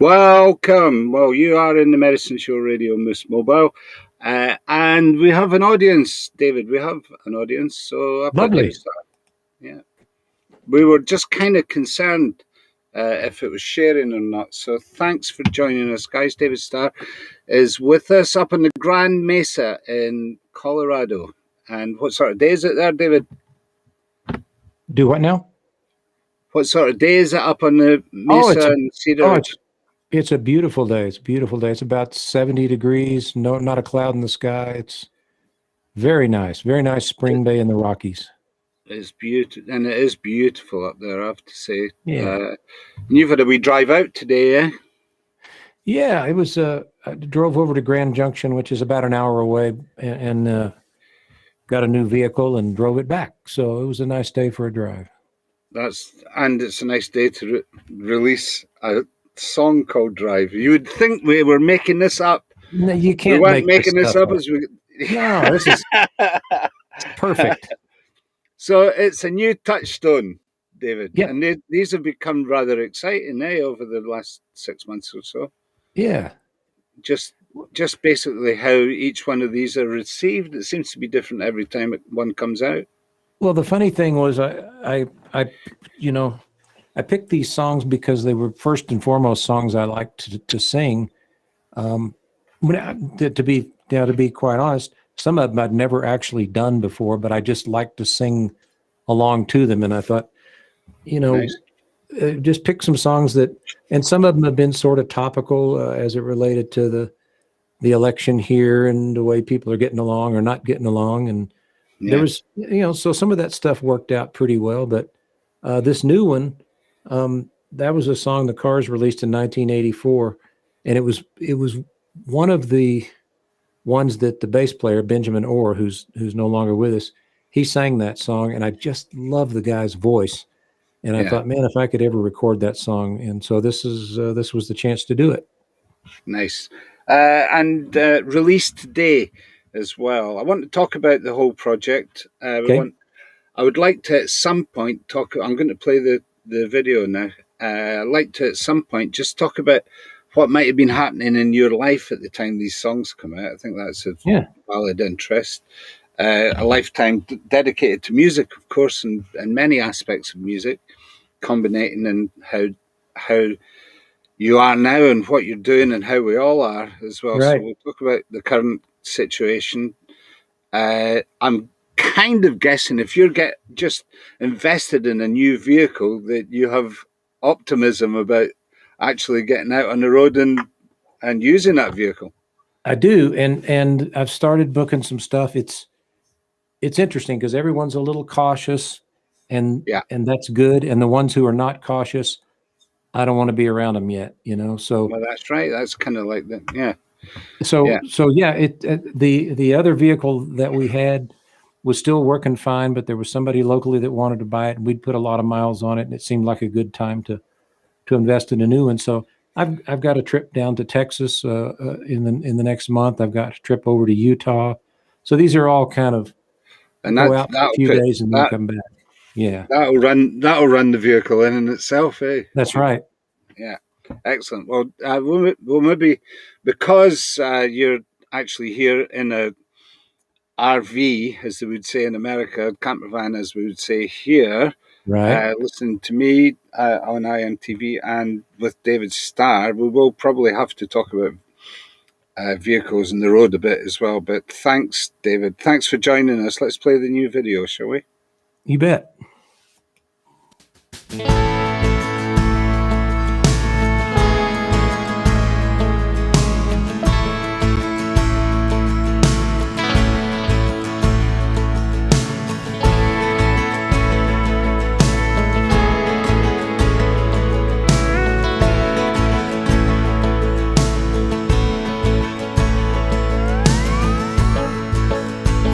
Welcome. Well, you are in the Medicine Show Radio Moose Mobile. And we have an audience, David. We have an audience. So I've got David Lovely. Starr. Yeah. We were just kind of concerned if it was sharing or not. So thanks for joining us, guys. David Starr is with us up in the Grand Mesa in Colorado. And what sort of day is it there, David? Do what now? What sort of day is it up on the Mesa and Cedar Ridge? It's a beautiful day. It's a beautiful day. It's about 70 degrees. No, not a cloud in the sky. It's very nice. Very nice spring day in the Rockies. It's beautiful, and it is beautiful up there, I have to say. Yeah. You've had a wee drive out today, eh? Yeah, it was. I drove over to Grand Junction, which is about an hour away, and got a new vehicle and drove it back. So it was a nice day for a drive. And it's a nice day to release a song called Drive. You would think we were making this up. No, you can't. We weren't making this up as we. No, this is perfect. So it's a new touchstone, David. Yep. And these have become rather exciting, over the last 6 months or so. Yeah. Just basically how each one of these are received. It seems to be different every time one comes out. Well, the funny thing was, I picked these songs because they were first and foremost songs I liked to sing. To be quite honest, some of them I'd never actually done before, but I just liked to sing along to them. And I thought, nice. Just pick some songs and some of them have been sort of topical as it related to the election here and the way people are getting along or not getting along. And there was, so some of that stuff worked out pretty well. But this new one, that was a song the Cars released in 1984, and it was one of the ones that the bass player Benjamin Orr, who's no longer with us, he sang that song, and I just love the guy's voice. And I thought, man, if I could ever record that song, and so this was the chance to do it. Nice, and released today as well. I want to talk about the whole project. Okay. I would like to at some point talk. I'm going to play the video now. I'd like to at some point just talk about what might have been happening in your life at the time these songs come out. I think that's a valid interest. A lifetime dedicated to music, of course, and many aspects of music, combining and how you are now and what you're doing and how we all are as well. Right. So we'll talk about the current situation. I'm kind of guessing if you're just invested in a new vehicle that you have optimism about actually getting out on the road and using that vehicle. I do, and I've started booking some stuff. It's interesting because everyone's a little cautious, and that's good. And the ones who are not cautious, I don't want to be around them yet, So well, that's right. That's kind of like that, yeah. So the other vehicle that we had was still working fine, but there was somebody locally that wanted to buy it, and we'd put a lot of miles on it, and it seemed like a good time to invest in a new one. So I've got a trip down to Texas in the next month. I've got a trip over to Utah. So these are all kind of go out for a few days and then come back. Yeah, that'll run the vehicle in itself, eh? That's right. Yeah, excellent. Well, we'll maybe, because you're actually here in a RV, as they would say in America, camper van, as we would say here. Right. Listening to me on iMTV and with David Starr, we will probably have to talk about vehicles on the road a bit as well. But thanks, David. Thanks for joining us. Let's play the new video, shall we? You bet.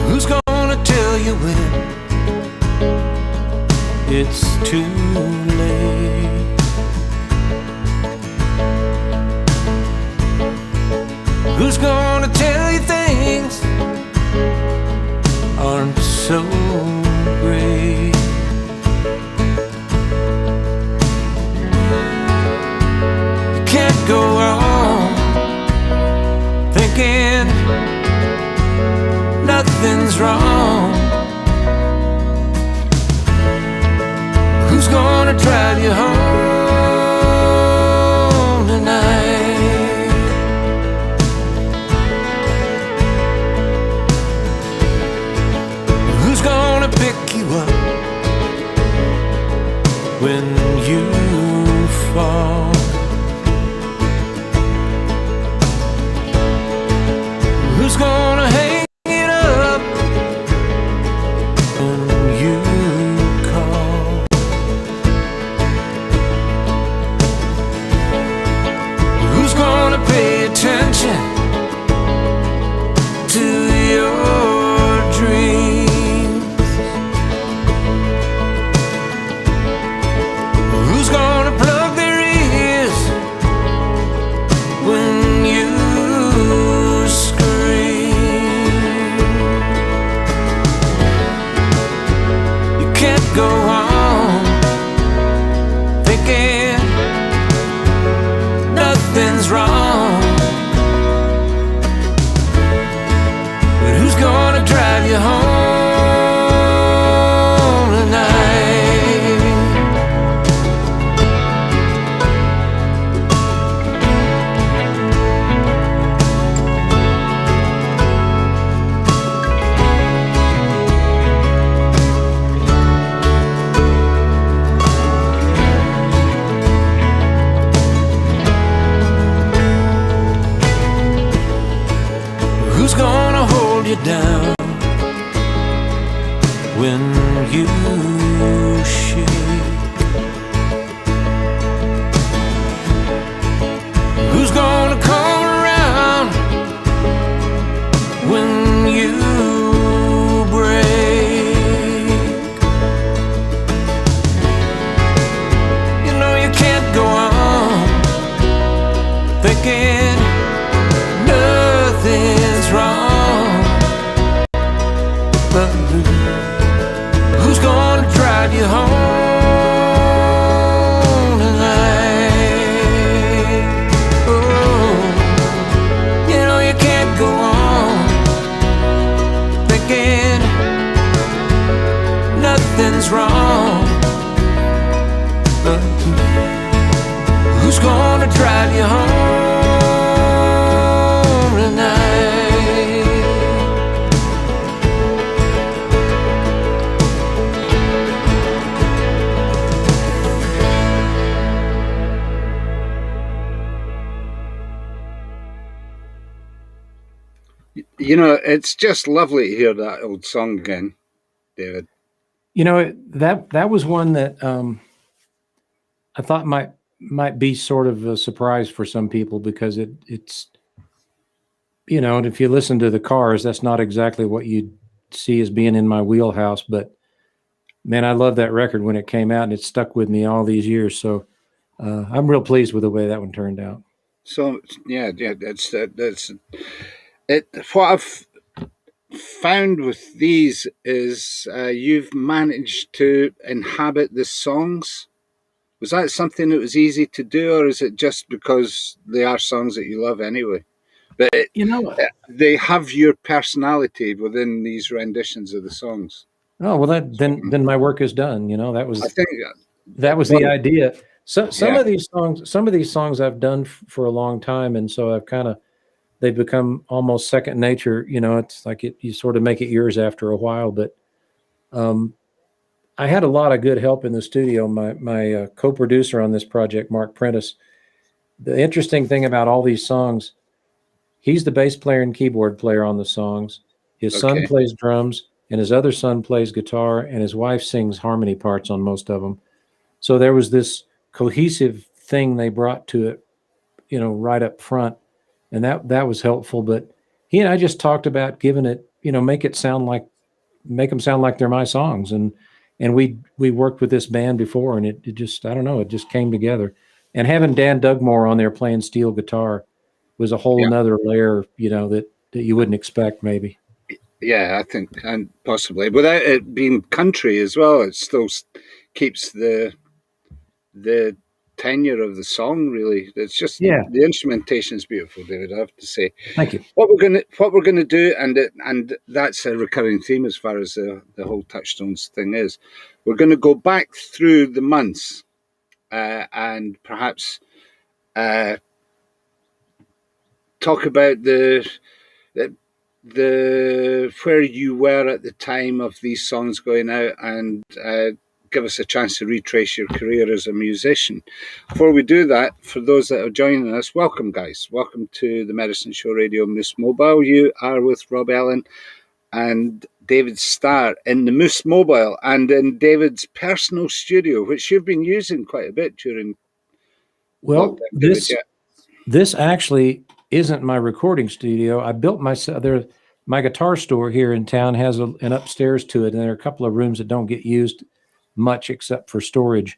Who's gonna tell you when it's too late? Who's gonna tell you things aren't so great? You can't go nothing's wrong. Who's gonna drive you home tonight? Who's gonna pick you up when you fall? Who's gonna hang it up when you call? Who's gonna pay attention to your dreams? Who's gonna plug their ears when you go on thinking nothing's wrong? But who's gonna drive you home tonight? Who's gonna hold you down when you shake? Who's gonna come around when you break? You know you can't go on thinking nothing's wrong. But who's gonna drive you home tonight? Oh, you know you can't go on thinking nothing's wrong. But who's gonna drive you home tonight? You know, it's just lovely to hear that old song again, David. You know, that was one that I thought might be sort of a surprise for some people, because it's, you know, and if you listen to the Cars, that's not exactly what you'd see as being in my wheelhouse. But man, I love that record when it came out, and it stuck with me all these years. So I'm real pleased with the way that one turned out. So yeah, that's it. What I've found with these is you've managed to inhabit the songs. Was that something that was easy to do, or is it just because they are songs that you love anyway? But You know, they have your personality within these renditions of the songs. oh well, then my work is done. You know, I think that was well, the idea. So some yeah, of these songs I've done for a long time, and so they've become almost second nature. You know, it's like you sort of make it yours after a while. But I had a lot of good help in the studio. My co-producer on this project, Mark Prentice. The interesting thing about all these songs, he's the bass player and keyboard player on the songs. His son okay, plays drums, and his other son plays guitar, and his wife sings harmony parts on most of them. So there was this cohesive thing they brought to it, you know, right up front, and that was helpful. But he and I just talked about giving it, you know, make them sound like they're my songs, and we worked with this band before, and it just, I don't know, it just came together. And having Dan Dugmore on there playing steel guitar was a whole yeah, nother layer, you know, that you wouldn't expect maybe. yeah. I think, and possibly without it being country as well, it still keeps the tenure of the song. Really, it's just Yeah. the instrumentation is beautiful, David. I have to say. Thank you. What we're gonna do, and that's a recurring theme as far as the whole Touchstones thing is. We're going to go back through the months and perhaps talk about the where you were at the time of these songs going out, and give us a chance to retrace your career as a musician. Before we do that, for those that are joining us, welcome, guys. Welcome to the Medicine Show Radio Moose Mobile. You are with Rob Ellen and David Starr in the Moose Mobile and in David's personal studio, which you've been using quite a bit during Well, lockdown, David. Yeah. this actually isn't my recording studio. I built myself there. My guitar store here in town has an upstairs to it, and there are a couple of rooms that don't get used much except for storage.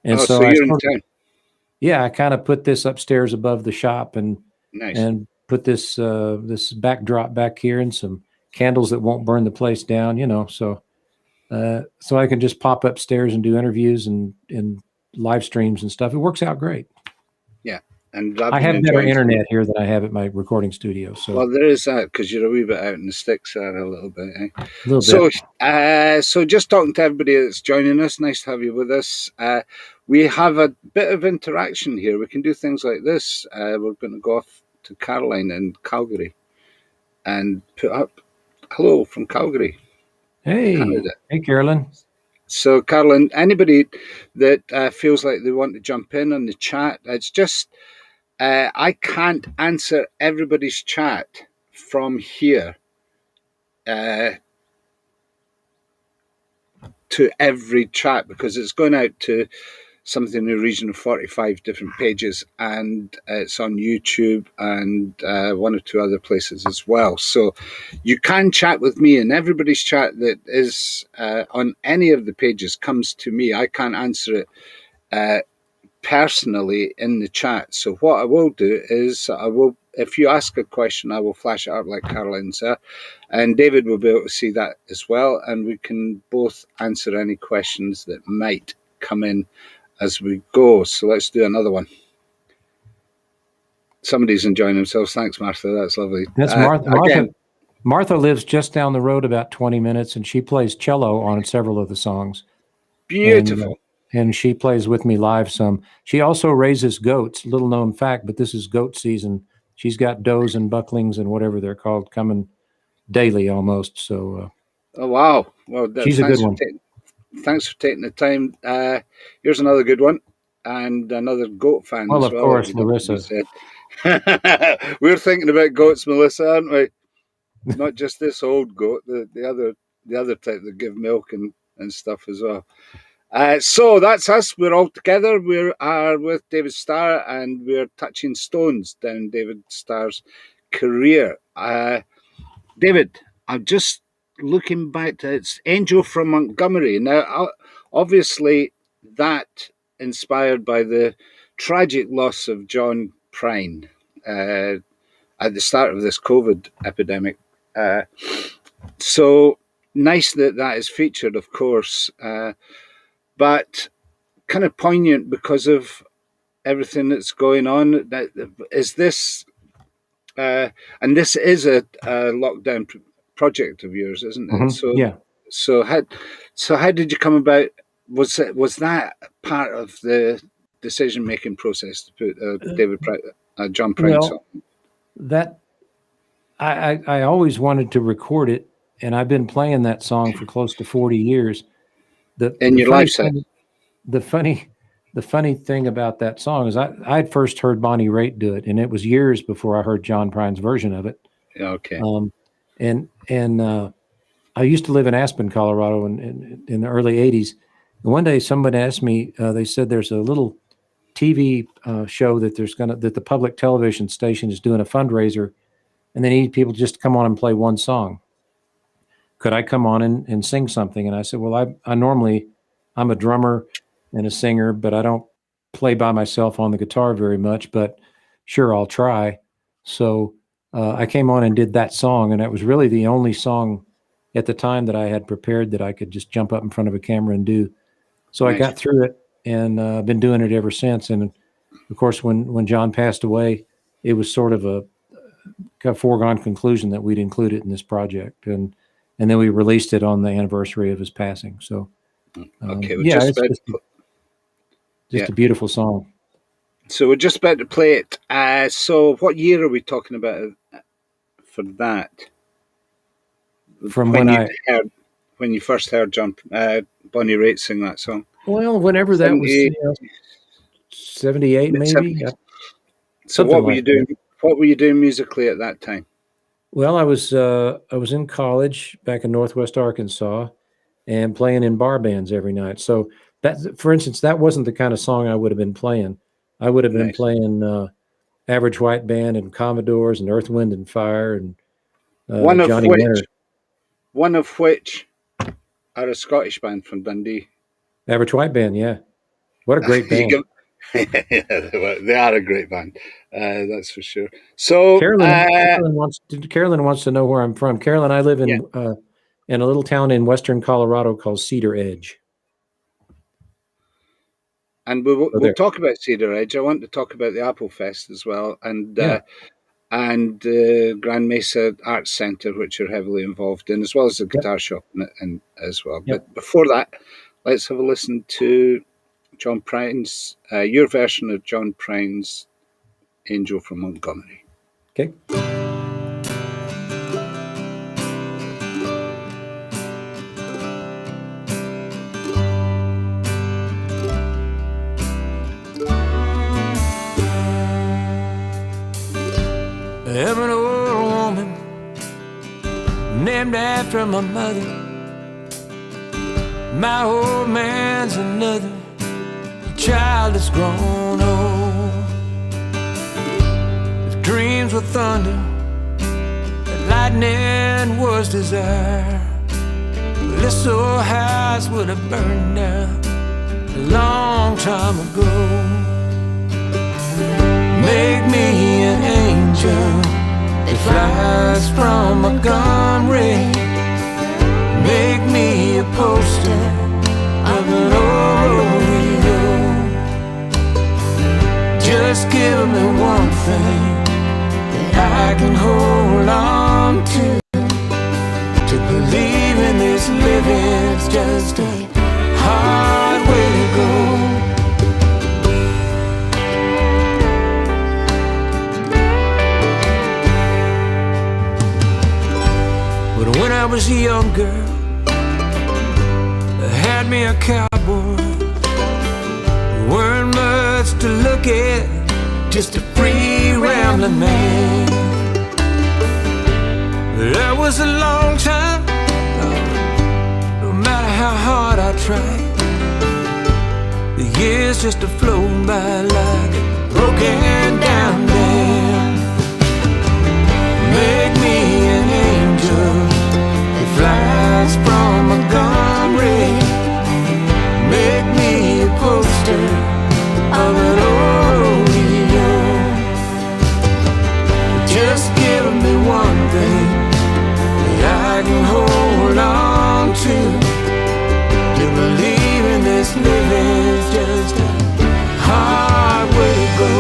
And Oh, so so you're in town. I kind of put this upstairs above the shop and Nice. and put this this backdrop back here and some candles that won't burn the place down, so I can just pop upstairs and do interviews and live streams and stuff. It works out great. Yeah. And I have better internet here than I have at my recording studio. So, well, there is that, because you're a wee bit out in the sticks there a little bit. Eh? a little bit. So just talking to everybody that's joining us, nice to have you with us. We have a bit of interaction here. We can do things like this. We're going to go off to Caroline in Calgary and put up hello from Calgary, Canada. Hey, Carolyn. So, Caroline, anybody that feels like they want to jump in on the chat, it's just I can't answer everybody's chat from here to every chat, because it's going out to something in the region of 45 different pages, and it's on YouTube and one or two other places as well. So you can chat with me, and everybody's chat that is on any of the pages comes to me. I can't answer it personally in the chat. So what I will do is if you ask a question, I will flash it up like Caroline said, and David will be able to see that as well, and we can both answer any questions that might come in as we go. So let's do another one. Somebody's enjoying themselves. Thanks, Martha. That's lovely. That's Martha. Martha lives just down the road about 20 minutes, and she plays cello on several of the songs. Beautiful. And she plays with me live some. She also raises goats, little known fact, but this is goat season. She's got does and bucklings and whatever they're called coming daily almost. So, oh, wow. Well, she's a good one. Thanks for taking the time. Here's another good one, and another goat fan well, as well. Of course, Larissa. We're thinking about goats, Melissa, aren't we? Not just this old goat, the other type that give milk and stuff as well. So that's us. We're all together. We are with David Starr, and we're touching stones down David Starr's career. David, I'm just looking back to it's Angel from Montgomery. Now, obviously, that inspired by the tragic loss of John Prine at the start of this COVID epidemic. So nice that is featured, of course, but kind of poignant because of everything that's going on. Is this, and this is a lockdown project of yours, isn't it? Mm-hmm. So yeah. So how did you come about? Was that part of the decision making process to put John Prine song? That I always wanted to record it, and I've been playing that song for close to 40 years. Your live set. The funny thing about that song is I had first heard Bonnie Raitt do it, and it was years before I heard John Prine's version of it. Okay. And I used to live in Aspen, Colorado, in the early 80s. And one day somebody asked me, they said there's a little TV show that that the public television station is doing a fundraiser, and they need people just to come on and play one song. Could I come on and sing something? And I said, well, I'm a drummer and a singer, but I don't play by myself on the guitar very much, but sure, I'll try. So I came on and did that song, and it was really the only song at the time that I had prepared that I could just jump up in front of a camera and do. So nice. I got through it, and I've been doing it ever since. And of course, when John passed away, it was sort of a foregone conclusion that we'd include it in this project, and then we released it on the anniversary of his passing. So, Okay, we're yeah, just it's about just a beautiful song. So we're just about to play it. So what year are we talking about for that? From when you first heard John Bonnie Raitt sing that song? Well, whenever that was, 78 maybe. So what were you doing? What were you doing musically at that time? Well, I was in college back in Northwest Arkansas, and playing in bar bands every night. So that, for instance, that wasn't the kind of song I would have been playing. I would have been playing Average White Band and Commodores and Earth, Wind and Fire and Johnny Winter. One of which are a Scottish band from Dundee. Average White Band, yeah. What a great band. They are a great band, that's for sure. So Carolyn wants to know where I'm from. Carolyn, I live in a little town in western Colorado called Cedar Edge. And we'll talk about Cedar Edge. I want to talk about the Apple Fest as well, and Grand Mesa Arts Centre, which you're heavily involved in, as well as the guitar shop and as well. Yep. But before that, let's have a listen to John Prine's, your version of John Prine's Angel from Montgomery. Okay. I'm an old woman named after my mother. My old man's another child that's grown old, with dreams with thunder and lightning was desire. Well, this old house would have burned down a long time ago. Make me an angel that flies from Montgomery. Make me a poster of an old rodeo. Just give me one thing that I can hold on to believe in this living's just a hard way to go. When I was a young girl, I had me a cowboy. Weren't much to look at, just a free rambling man. That was a long time, no matter how hard I tried. The years just a flown by like a broken down dam. Make me an angel flies from Montgomery. Make me a poster of an old rodeo. Just give me one thing that I can hold on to believe in this living's just a hard way to go.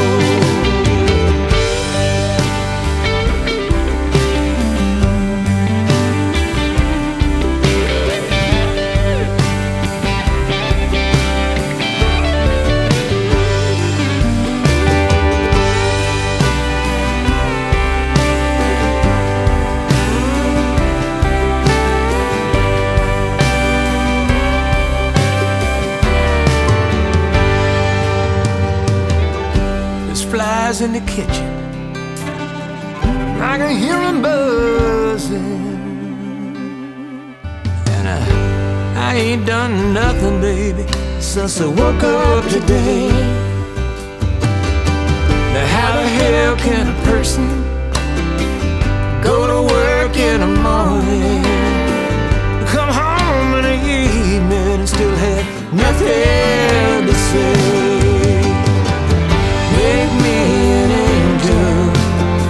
In the kitchen, I can hear them buzzing, and I ain't done nothing, baby, since I woke up today. Now how the hell can a person go to work in the morning, come home in the evening and still have nothing to say? Make me an angel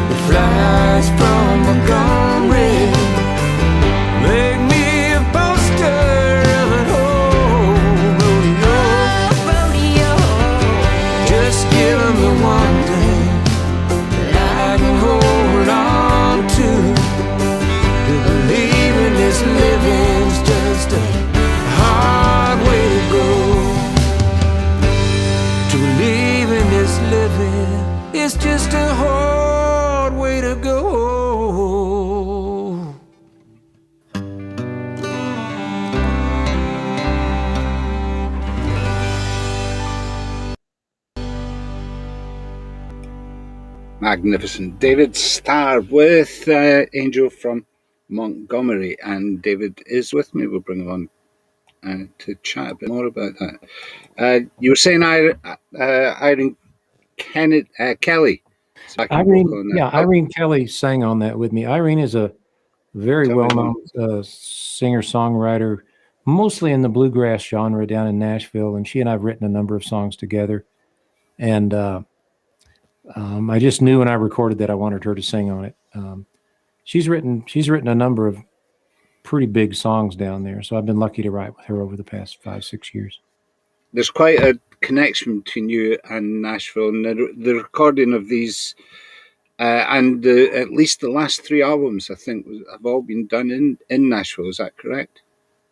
that flies from Montgomery. Make me a poster of an old rodeo. It's just a hard way to go. Magnificent. David Starr with Angel from Montgomery. And David is with me. We'll bring him on to chat a bit more about that. You were saying Irene Kelly. Irene, yeah, Irene Kelly sang on that with me. Irene is a very well-known singer-songwriter, mostly in the bluegrass genre down in Nashville, and she and I have written a number of songs together. And I just knew when I recorded that I wanted her to sing on it. She's written a number of pretty big songs down there, so I've been lucky to write with her over the past 5-6 years. There's quite a connection between you and Nashville, and the recording of these, and at least the last 3 albums, I think, have all been done in Nashville. Is that correct?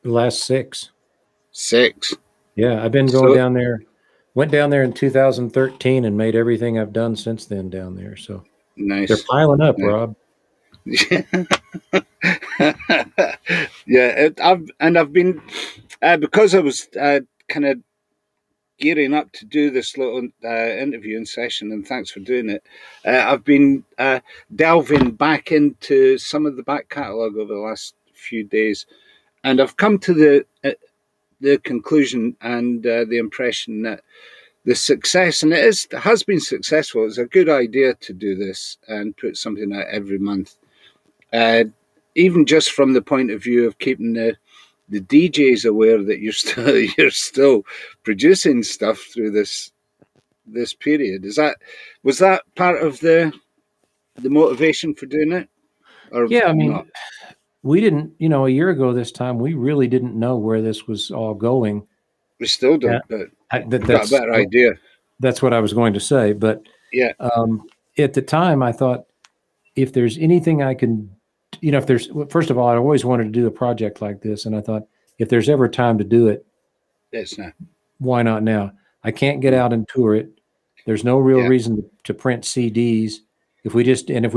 The last 6. 6. Yeah, I've been going down there. Went down there in 2013 and made everything I've done since then down there. So nice. They're piling up, nice. Rob. Yeah, I've been because I was kind of gearing up to do this little interviewing session, and thanks for doing it. I've been delving back into some of the back catalogue over the last few days, and I've come to the conclusion and the impression that the success, and it has been successful. It's a good idea to do this and put something out every month, even just from the point of view of keeping the DJs aware that you're still producing stuff through this period. Was that part of the motivation for doing it? Or yeah, I mean, not? We didn't. A year ago this time, we really didn't know where this was all going. We still don't, but that's a better idea. That's what I was going to say. But yeah, at the time, I thought if there's anything I can. First of all, I always wanted to do a project like this, and I thought if there's ever time to do it, it's now. Why not now? I can't get out and tour it. There's no real reason to print CDs. If we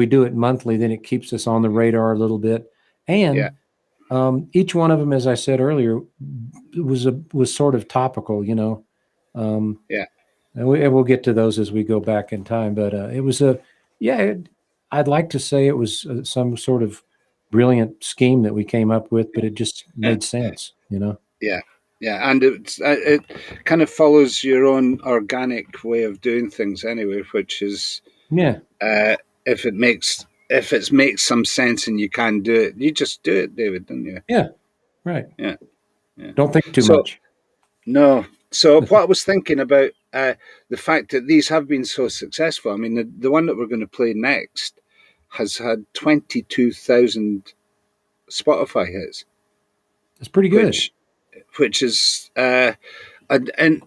do it monthly, then it keeps us on the radar a little bit. And each one of them, as I said earlier, was sort of topical, And we'll get to those as we go back in time. But it was I'd like to say it was some sort of brilliant scheme that we came up with, but it just made sense, Yeah, and it kind of follows your own organic way of doing things anyway, which is if it makes some sense and you can do it, you just do it, David, don't you? Yeah, right. Yeah. Don't think too much. No. So what I was thinking about the fact that these have been so successful. I mean, the one that we're going to play next has had 22,000 Spotify hits. That's pretty good. Which is, in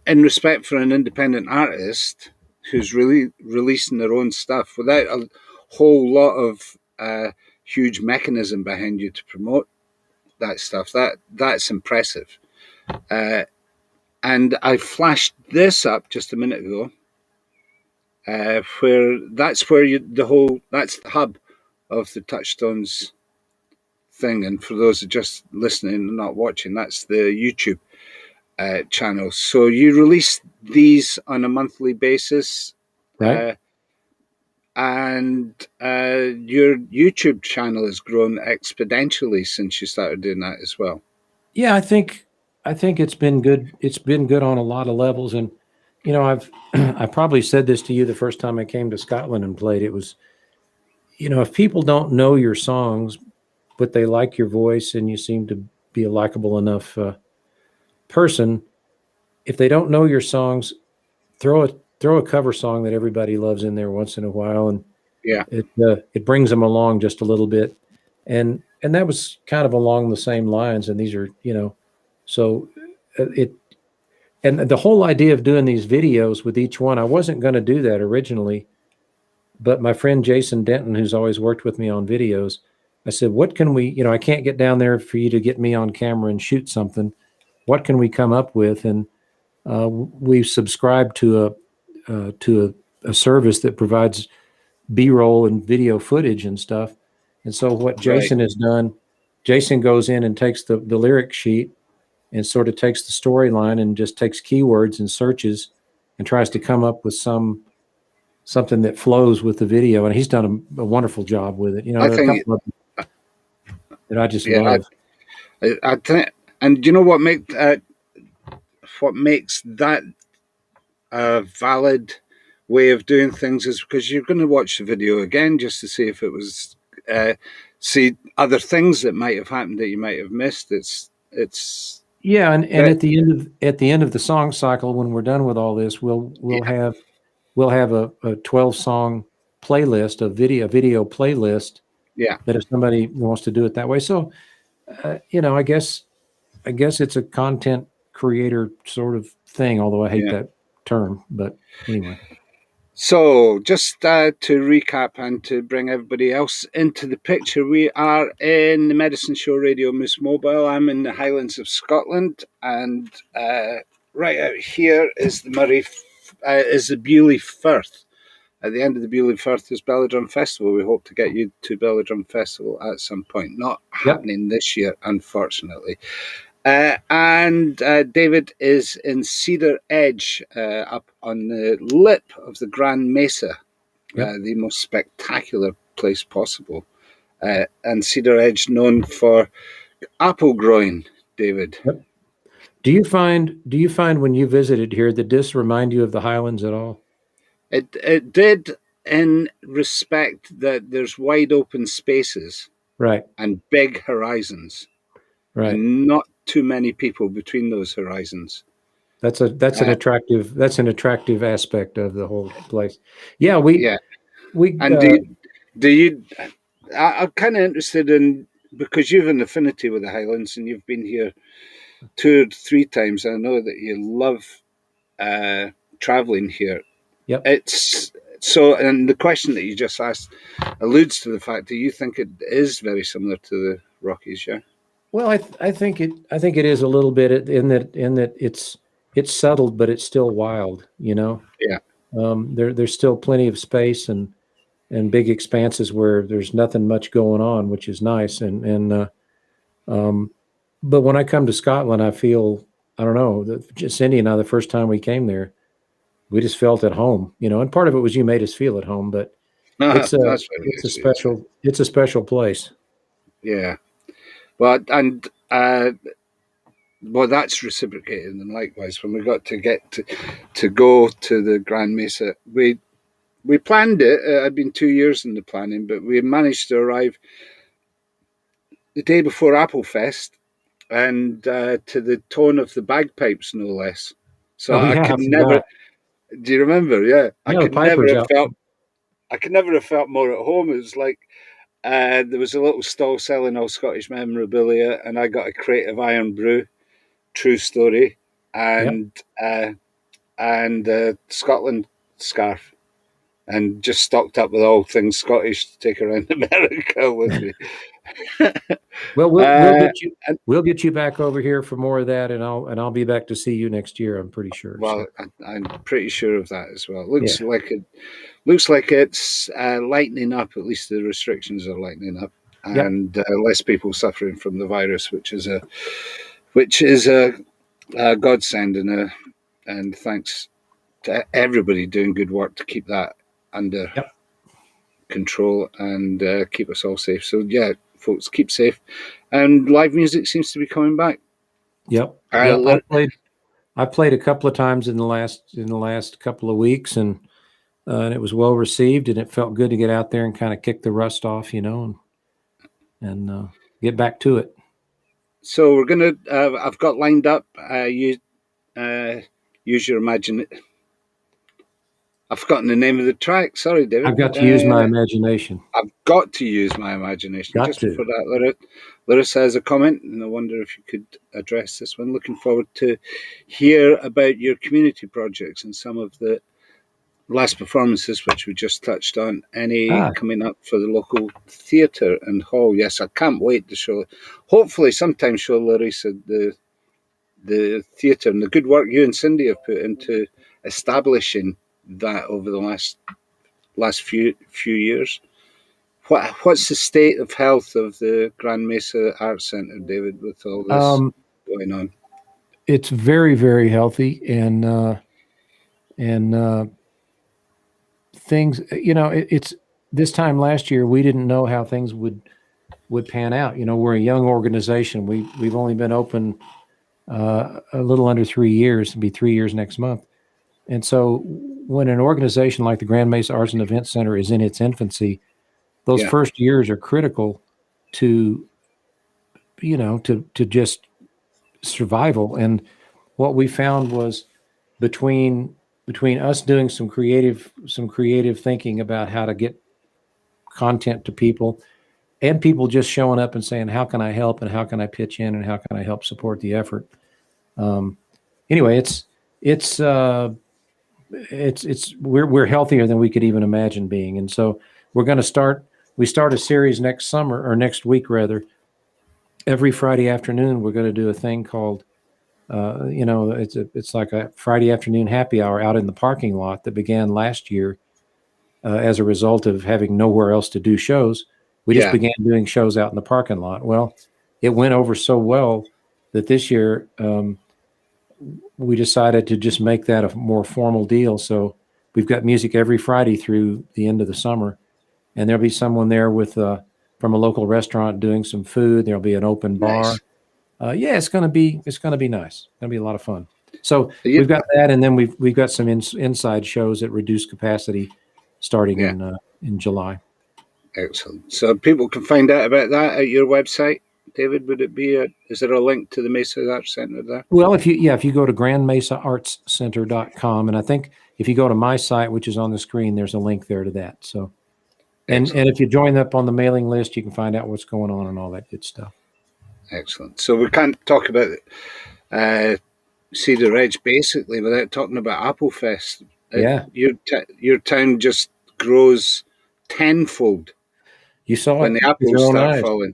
respect for an independent artist who's really releasing their own stuff without a whole lot of huge mechanism behind you to promote that stuff, that's impressive. And I flashed this up just a minute ago, that's the hub of the Touchstones thing. And for those who are just listening and not watching, that's the YouTube channel. So you release these on a monthly basis, right? And your YouTube channel has grown exponentially since you started doing that as well. Yeah, I think it's been good. It's been good on a lot of levels. And I probably said this to you the first time I came to Scotland and played. It was, if people don't know your songs, but they like your voice and you seem to be a likable enough person, if they don't know your songs, throw a cover song that everybody loves in there once in a while, and it brings them along just a little bit. And that was kind of along the same lines. And these are, so and the whole idea of doing these videos with each one, I wasn't going to do that originally, but my friend Jason Denton, who's always worked with me on videos, I said, what can we, I can't get down there for you to get me on camera and shoot something. What can we come up with? And we subscribed to a a service that provides B-roll and video footage and stuff. And so what Jason has done, Jason goes in and takes the lyric sheet and sort of takes the storyline and just takes keywords and searches and tries to come up with something that flows with the video. And he's done a wonderful job with it. You know, there are a couple of them that I just love. I think, and you know what makes that a valid way of doing things is because you're going to watch the video again just to see if it was see other things that might have happened that you might have missed. It's yeah, and at the end of the song cycle, when we're done with all this, we'll have a 12-song playlist, a video playlist. Yeah. That if somebody wants to do it that way, so you know, I guess it's a content creator sort of thing. Although I hate that term, but anyway. So, just to recap and to bring everybody else into the picture, we are in the Medicine Show Radio Moose Mobile. I'm in the Highlands of Scotland, and right out here is the Bewley Firth. At the end of the Bewley Firth is Belladrum Festival. We hope to get you to Belladrum Festival at some point. Not happening this year, unfortunately. And David is in Cedar Edge, up on the lip of the Grand Mesa, the most spectacular place possible. And Cedar Edge known for apple growing, David. Yep. Do you find when you visited here that this remind you of the Highlands at all? It did, in respect that there's wide open spaces, right, and big horizons, right, and not too many people between those horizons. That's an attractive aspect of the whole place. Yeah, we. And do you? I'm kind of interested in, because you have an affinity with the Highlands and you've been here 2 or 3 times. I know that you love traveling here. Yep. It's so, and the question that you just asked alludes to the fact that you think it is very similar to the Rockies, yeah. Well, I think it is a little bit in that it's settled, but it's still wild. You know. Yeah. There's still plenty of space and big expanses where there's nothing much going on, which is nice. But when I come to Scotland, I feel, I don't know, Cindy and I, the first time we came there, we just felt at home, you know, and part of it was you made us feel at home, but it's a special place. Yeah. Well, and well, that's reciprocated, and likewise, when we got to go to the Grand Mesa, we planned it. It had been 2 years in the planning, but we managed to arrive the day before Applefest, and to the tone of the bagpipes, no less. So I could never. Do you remember? Yeah, I could never have felt more at home. It was like there was a little stall selling all Scottish memorabilia, and I got a crate of Iron Brew, true story, and Scotland scarf, and just stocked up with all things Scottish to take around America with me. Well, we'll get you back over here for more of that, and I'll be back to see you next year. I'm pretty sure. Well, so. I'm pretty sure of that as well. Looks like it's lightening up. At least the restrictions are lightening up, and less people suffering from the virus, which is a godsend, and thanks to everybody doing good work to keep that under control and keep us all safe. So yeah, folks, keep safe. And live music seems to be coming back. Yep. I played a couple of times in the last couple of weeks, and it was well received, and it felt good to get out there and kind of kick the rust off, you know, and get back to it. So we're gonna. I've got lined up. Use your imagination. I've forgotten the name of the track. Sorry, David. I've got to use my imagination. I've got to use my imagination. Before that, Larissa has a comment, and I wonder if you could address this one. Looking forward to hear about your community projects and some of the last performances, which we just touched on. Any coming up for the local theatre and hall? Yes, I can't wait to show. Hopefully, sometime show Larissa the theatre and the good work you and Cindy have put into establishing that over the last few years. What's the state of health of the Grand Mesa Arts Center, David, with all this going on? It's very, very healthy, and things. It's this time last year we didn't know how things would pan out. We're a young organization. We've only been open a little under 3 years. It'll be 3 years next month. And so when an organization like the Grand Mesa Arts and Event Center is in its infancy, those first years are critical to just survival. And what we found was between us doing some creative thinking about how to get content to people, and people just showing up and saying, how can I help, and how can I pitch in, and how can I help support the effort? Anyway, we're healthier than we could even imagine being. And so we start a series next week rather. Every Friday afternoon, we're going to do a thing called, it's like a Friday afternoon happy hour out in the parking lot that began last year as a result of having nowhere else to do shows. We just began doing shows out in the parking lot. Well, it went over so well that this year we decided to just make that a more formal deal. So we've got music every Friday through the end of the summer, and there'll be someone there with from a local restaurant doing some food. There'll be an open bar. Nice. It's going to be nice. It's going to be a lot of fun. So we've got that, and then we've got some inside shows at reduced capacity starting in July. Excellent. So people can find out about that at your website, David. Would it be is there a link to the Mesa Arts Center there? Well, if you go to grandmesaartscenter.com, and I think if you go to my site, which is on the screen, there's a link there to that. So, and if you join up on the mailing list, you can find out what's going on and all that good stuff. Excellent. So we can't talk about Cedar Ridge basically without talking about Apple Fest. Your town just grows tenfold. You saw when the apples start falling.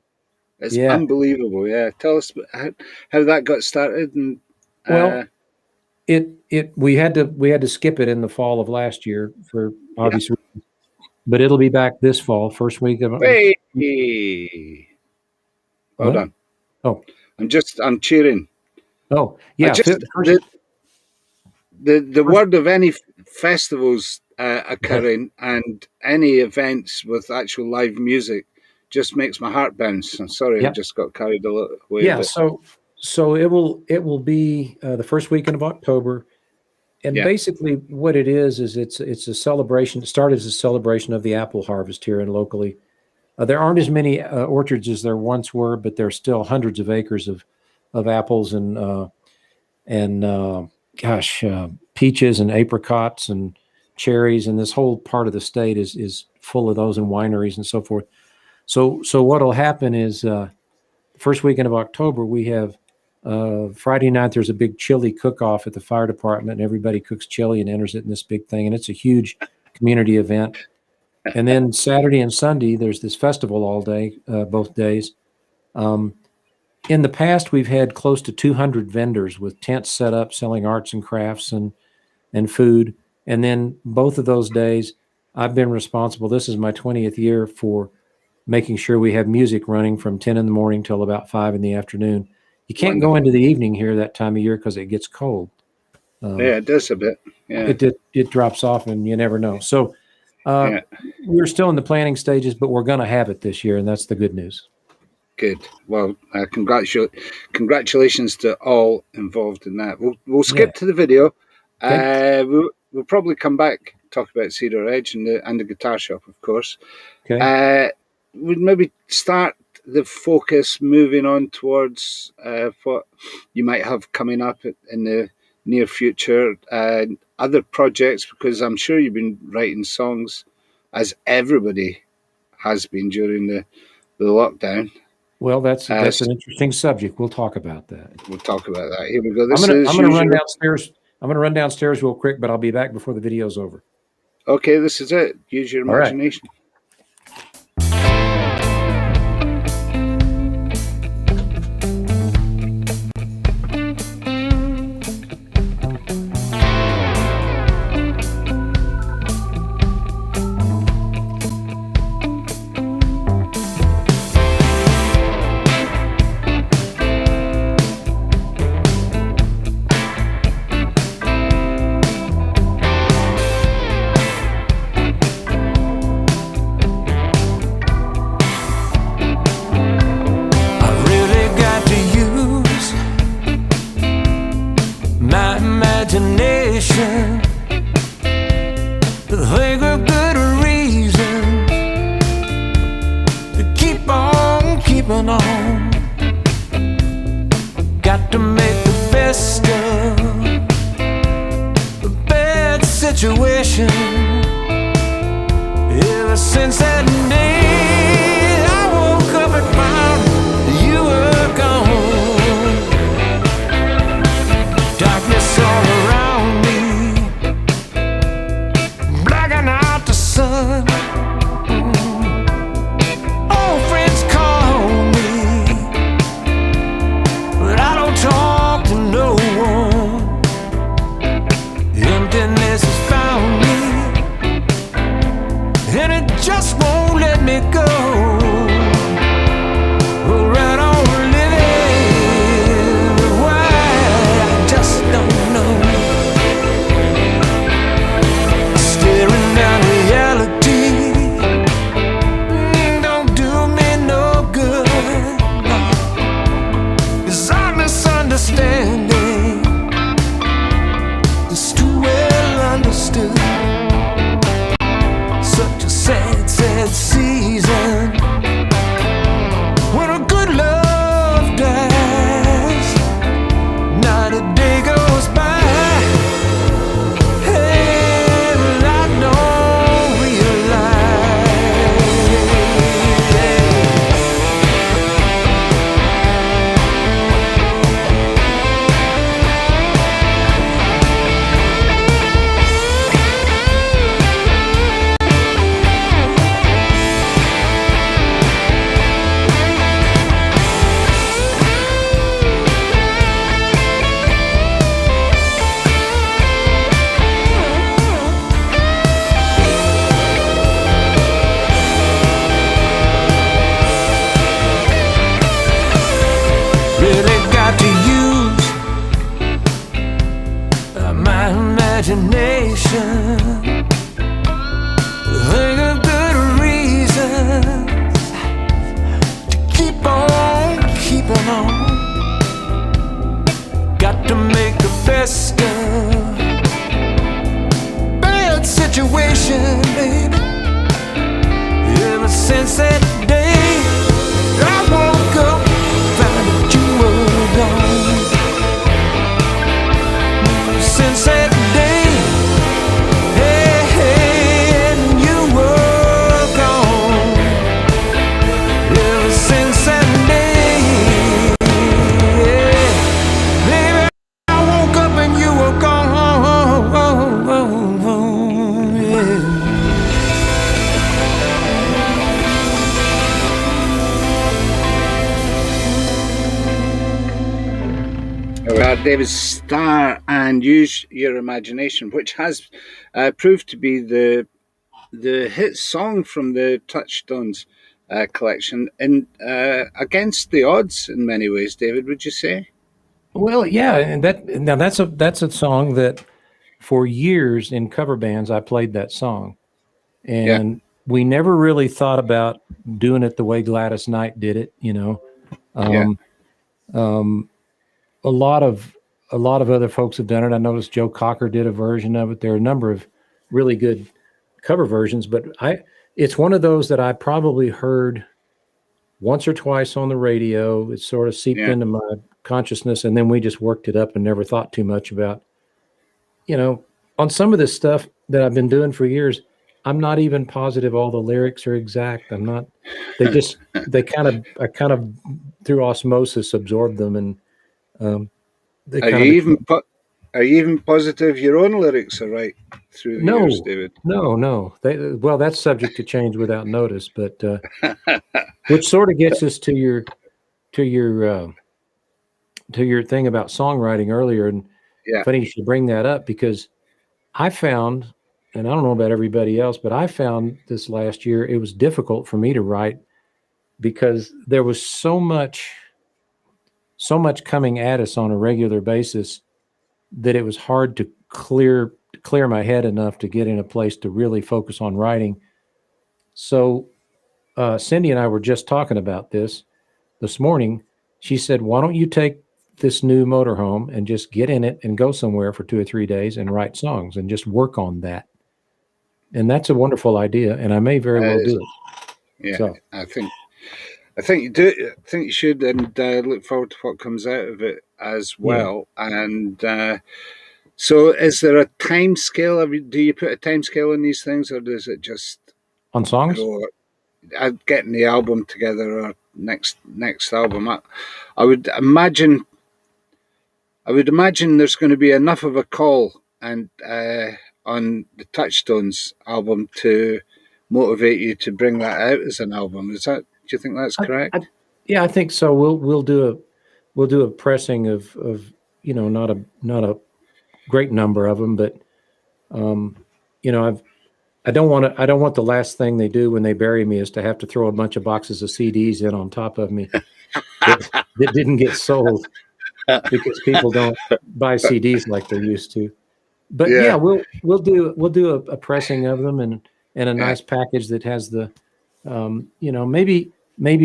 It's unbelievable. Yeah, tell us how that got started. And we had to skip it in the fall of last year for obvious reasons, but it'll be back this fall, first week of. Hey, hold on. Oh, I'm cheering. Oh, yeah. The word of any festivals occurring and any events with actual live music just makes my heart bounce. I'm sorry, I just got carried away. Yeah, so it will be the first weekend of October, and basically what it is it's a celebration. It started as a celebration of the apple harvest here and locally. There aren't as many orchards as there once were, but there's still hundreds of acres of apples and peaches and apricots and cherries, and this whole part of the state is full of those, and wineries and so forth. So what'll happen is first weekend of October we have Friday night. There's a big chili cook-off at the fire department, and everybody cooks chili and enters it in this big thing, and it's a huge community event. And then Saturday and Sunday there's this festival all day, both days. In the past, we've had close to 200 vendors with tents set up selling arts and crafts and food. And then both of those days, I've been responsible. This is my 20th year for making sure we have music running from 10 in the morning till about 5 in the afternoon. You can't go into the evening here that time of year because it gets cold. It does a bit. Yeah. It drops off, and you never know. So we're still in the planning stages, but we're going to have it this year, and that's the good news. Good. Well, congratulations to all involved in that. We'll skip to the video. Okay. We'll probably come back, talk about Cedar Ridge and the guitar shop, of course. Okay. We'd maybe start the focus moving on towards what you might have coming up in the near future, other projects, because I'm sure you've been writing songs, as everybody has been during the lockdown. Well, that's an interesting subject. We'll talk about that. We'll talk about that. Here we go. I'm going to run downstairs. I'm going to run downstairs real quick, but I'll be back before the video's over. Okay, this is it. Use your imagination. think of good reason to keep on keeping on. Got to make the best of a bad situation. Ever since that day I woke up and found you were gone. Darkness all around me, blacking out the sun. Old friends call me, but I don't talk to no one. Emptiness has found me, and it just won't let me go. Right on living, why I just don't know. Staring down reality don't do me no good. 'Cause our misunderstanding is too well understood. Such a sad, sad season when a good love dies. Not a day goes by, and I don't realize. Really got to use my imagination. Think of good reasons to keep on keeping on. Got to make the best of bad situation, baby. Ever since that day I woke up, found that you were gone. Since that day, hey, hey, and you were gone. Ever since that day, yeah, baby, I woke up and you were gone. Yeah. David Starr and Use Your Imagination, which has proved to be the hit song from the Touchstones collection, and against the odds in many ways. David, would you say? Well, yeah, and that's a song that for years in cover bands I played that song, Yeah, and we never really thought about doing it the way Gladys Knight did it. yeah, A lot of other folks have done it. I noticed Joe Cocker did a version of it. There are a number of really good cover versions, but it's one of those that I probably heard once or twice on the radio. It sort of seeped yeah. into my consciousness, and then we just worked it up and never thought too much about, on some of this stuff that I've been doing for years. I'm not even positive all the lyrics are exact. I'm not. I kind of through osmosis absorbed them, and they Are kind you of even are you even positive your own lyrics are right through the years, David? No. Well, that's subject to change without notice, but which sort of gets us to your thing about songwriting earlier. And Yeah, funny you should bring that up, because I found, and I don't know about everybody else, but I found this last year it was difficult for me to write because there was so much coming at us on a regular basis that it was hard to clear my head enough to get in a place to really focus on writing. So Cindy and I were just talking about this morning. She said, why don't you take this new motorhome and just get in it and go somewhere for 2 or 3 days and write songs and just work on that? And that's a wonderful idea, and I may very well do it. Yeah, So I think you do. I think you should, and look forward to what comes out of it as well. Yeah. And so, is there a time scale? Do you put a time scale on these things, or does it just on songs? grow? Getting the album together or next album. I would imagine there's going to be enough of a call and on the Touchstones album to motivate you to bring that out as an album. Do you think that's correct? Yeah, I think so. We'll do a pressing of not a great number of them, but I don't want the last thing they do when they bury me is to have to throw a bunch of boxes of CDs in on top of me that didn't get sold because people don't buy CDs like they used to. But yeah, we'll do a pressing of them and a nice package that has the maybe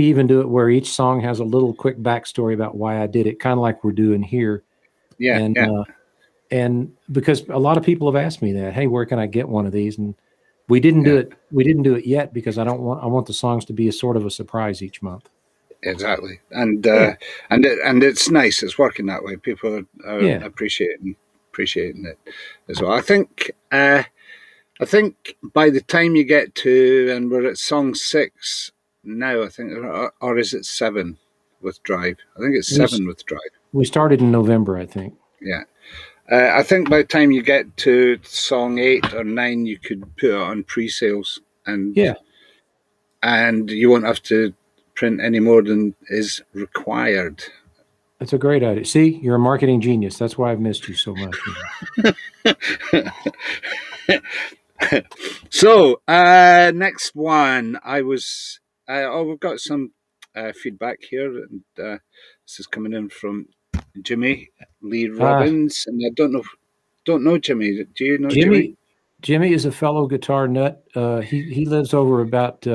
even do it where each song has a little quick backstory about why I did it, kind of like we're doing here. And because a lot of people have asked me that, hey, where can I get one of these? And we didn't do it. We didn't do it yet because I want the songs to be a sort of a surprise each month. Exactly, and it's nice. It's working that way. People are appreciating it as well. I think by the time you get to, and we're at song 6 now, I think, or is it 7 with Drive? I think it's 7 with Drive. We started in November, I think. Yeah. I think by the time you get to song 8 or 9, you could put it on pre-sales, and you won't have to print any more than is required. That's a great idea. See, you're a marketing genius. That's why I've missed you so much. So, next one. We've got some feedback here, and this is coming in from Jimmy Lee Robbins, and I don't know Jimmy. Do you know Jimmy? Jimmy is a fellow guitar nut. He lives over about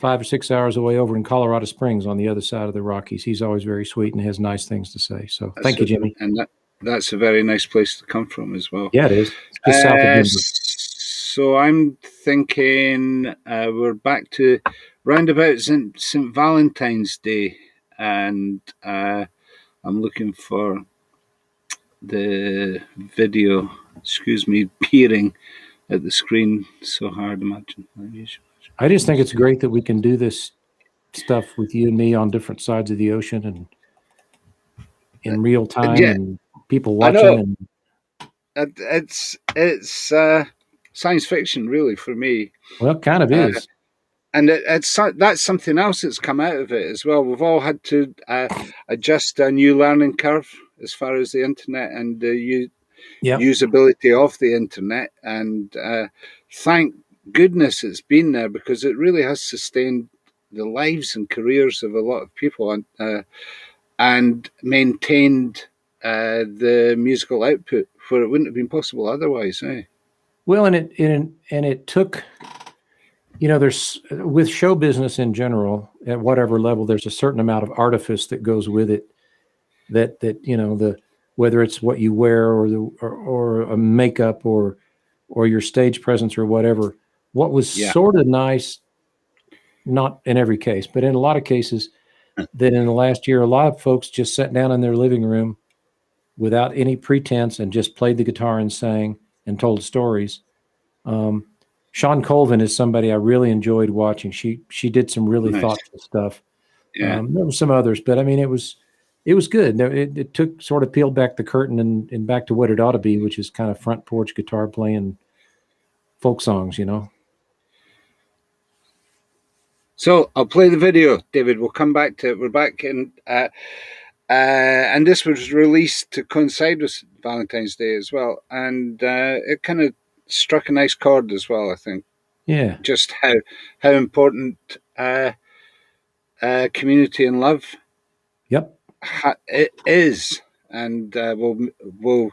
5 or 6 hours away over in Colorado Springs on the other side of the Rockies. He's always very sweet and has nice things to say. So thank you, Jimmy. And that's a very nice place to come from as well. Yeah, it is. It's just south of Denver. So I'm thinking we're back to roundabout St. Valentine's Day, and I'm looking for the video. Excuse me, peering at the screen so hard. I just think it's great that we can do this stuff with you and me on different sides of the ocean and in real time, and people watching. And it's science fiction, really, for me. Well, it kind of is. And that's something else that's come out of it as well. We've all had to adjust a new learning curve as far as the internet and the usability of the internet. And thank goodness it's been there, because it really has sustained the lives and careers of a lot of people, and maintained the musical output where it wouldn't have been possible otherwise. Well, and it took, there's, with show business in general, at whatever level, there's a certain amount of artifice that goes with it. That whether it's what you wear or a makeup or your stage presence or whatever. What was sort of nice, not in every case, but in a lot of cases, that in the last year, a lot of folks just sat down in their living room without any pretense and just played the guitar and sang and told stories. Sean Colvin is somebody I really enjoyed watching. She did some really thoughtful stuff. Yeah. There were some others, but I mean, it was good. It took sort of peeled back the curtain and back to what it ought to be, which is kind of front porch guitar playing folk songs, So I'll play the video, David. We'll come back to it. We're back in, and this was released to coincide with Valentine's Day as well, and it kind of struck a nice chord as well, I think. Yeah. Just how important community and love. Yep. It is, and will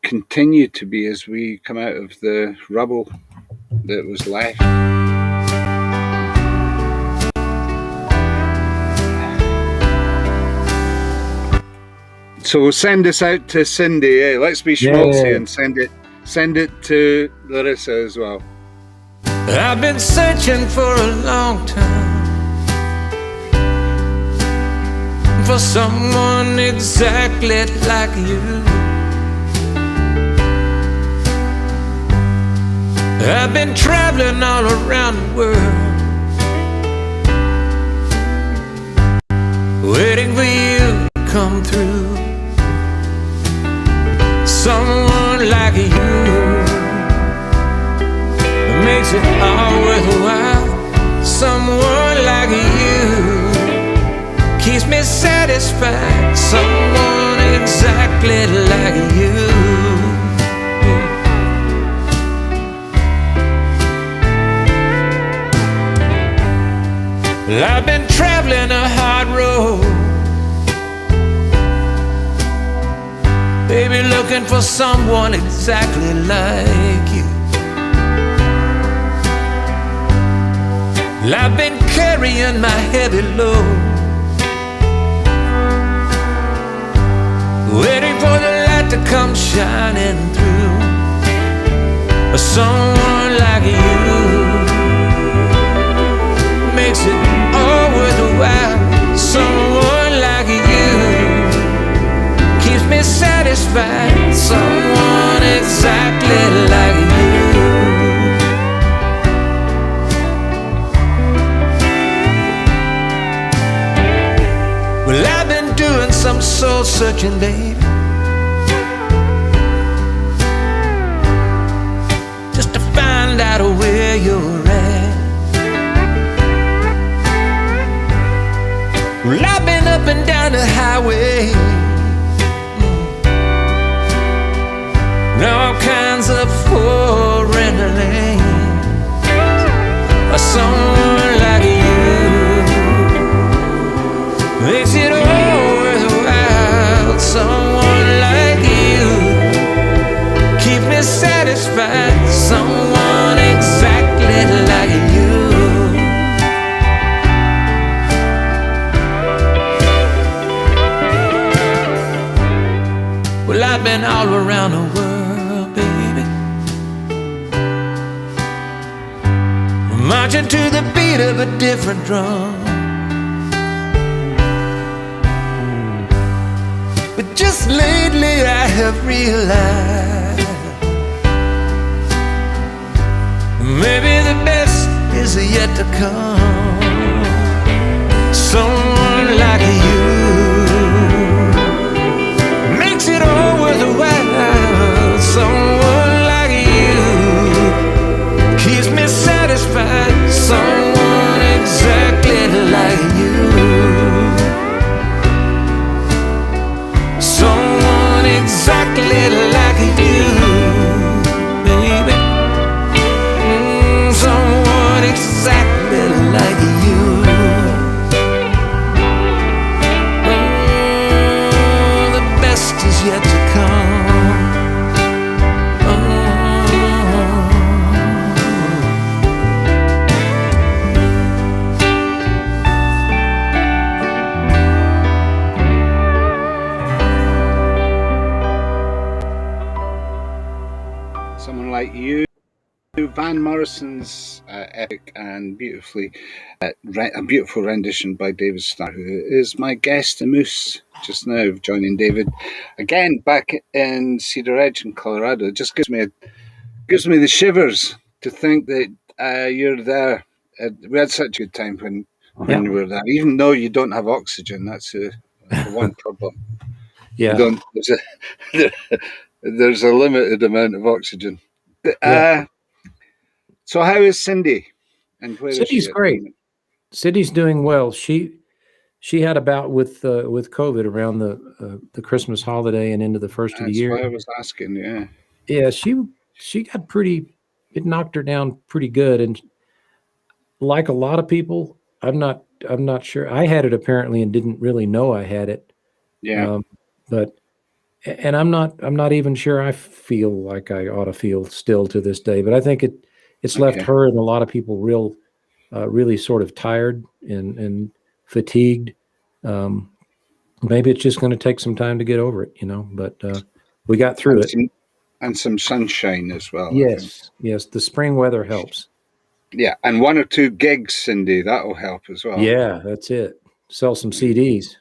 continue to be as we come out of the rubble that was left. So we'll send this out to Cindy. Let's be schmaltzy and send it Send it to Larissa as well. I've been searching for a long time for someone exactly like you. I've been traveling all around the world, waiting for you to come through. Someone like you makes it all worthwhile. Someone like you keeps me satisfied. Someone exactly like you. Well, I've been traveling a hard road, baby, looking for someone exactly like you. Well, I've been carrying my heavy load, waiting for the light to come shining through. Someone like you makes it all worthwhile. Someone like you keeps me satisfied. Someone exactly like you. Well, I've been doing some soul searching, baby, just to find out where you're at. Well, I've been up and down the highway, all kinds of foreign lands. Someone like you makes it all worthwhile. Someone like you keeps me satisfied. Someone exactly like you. Well, I've been all around the world, baby, marching to the beat of a different drum. But just lately I have realized maybe the best is yet to come. Someone like you makes it all worthwhile. Someone like you keeps me satisfied. Someone exactly like you. Someone exactly like you, baby. Someone exactly like you. The best is yet to come. Someone like you. Van Morrison's epic and beautifully a beautiful rendition by David Starr, who is my guest in Moose just now, joining David again back in Cedar Edge in Colorado. It just gives me the shivers to think that you're there. We had such a good time when you were there, even though you don't have oxygen. That's the one problem. Yeah. You don't. There's a limited amount of oxygen. So how is Cindy? And where Cindy's is she? great. Cindy's doing well. She had a bout with COVID around the Christmas holiday and into the first of the year. That's why I was asking. Yeah. Yeah, she got pretty. It knocked her down pretty good, and like a lot of people, I'm not sure. I had it apparently and didn't really know I had it. Yeah. And I'm not even sure I feel like I ought to feel still to this day. But I think it's left her and a lot of people really sort of tired and fatigued. Maybe it's just going to take some time to get over it, But we got through it. And some sunshine as well, I think. Yes, the spring weather helps. Yeah, and 1 or 2 gigs, Cindy, that'll help as well. Yeah, that's it. Sell some CDs.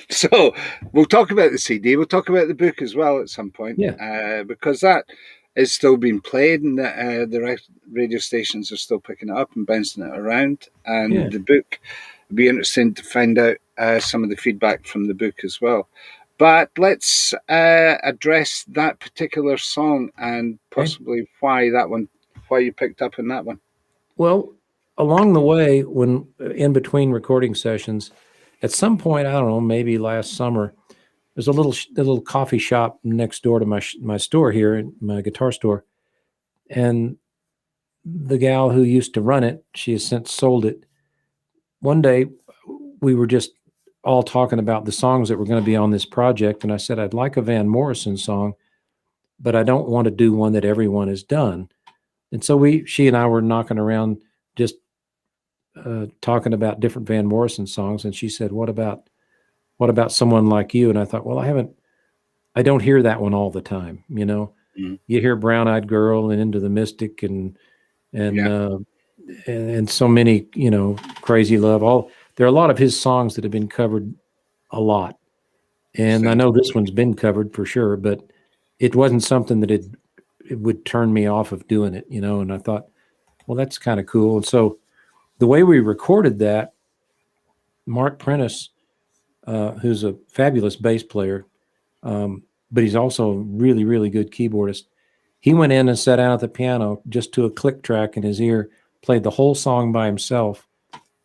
So we'll talk about the CD. We'll talk about the book as well at some point. Yeah. Because that is still being played, and the radio stations are still picking it up and bouncing it around. And the book, it'd be interesting to find out some of the feedback from the book as well. But let's address that particular song and possibly why you picked up on that one. Well, along the way, when in between recording sessions, at some point, I don't know, maybe last summer, there's a little coffee shop next door to my store here, my guitar store, and the gal who used to run it, she has since sold it. One day, we were just all talking about the songs that were going to be on this project, and I said I'd like a Van Morrison song, but I don't want to do one that everyone has done. And so she and I were knocking around just talking about different Van Morrison songs. And she said, what about Someone Like You? And I thought, well, I don't hear that one all the time. You know, You hear Brown Eyed Girl and Into the Mystic and so many, you know, Crazy Love. There are a lot of his songs that have been covered a lot. And I know this one's been covered for sure, but it wasn't something that it would turn me off of doing it, you know. And I thought, well, that's kind of cool. And so the way we recorded that, Mark Prentice, who's a fabulous bass player, but he's also a really, really good keyboardist. He went in and sat down at the piano just to a click track in his ear, played the whole song by himself.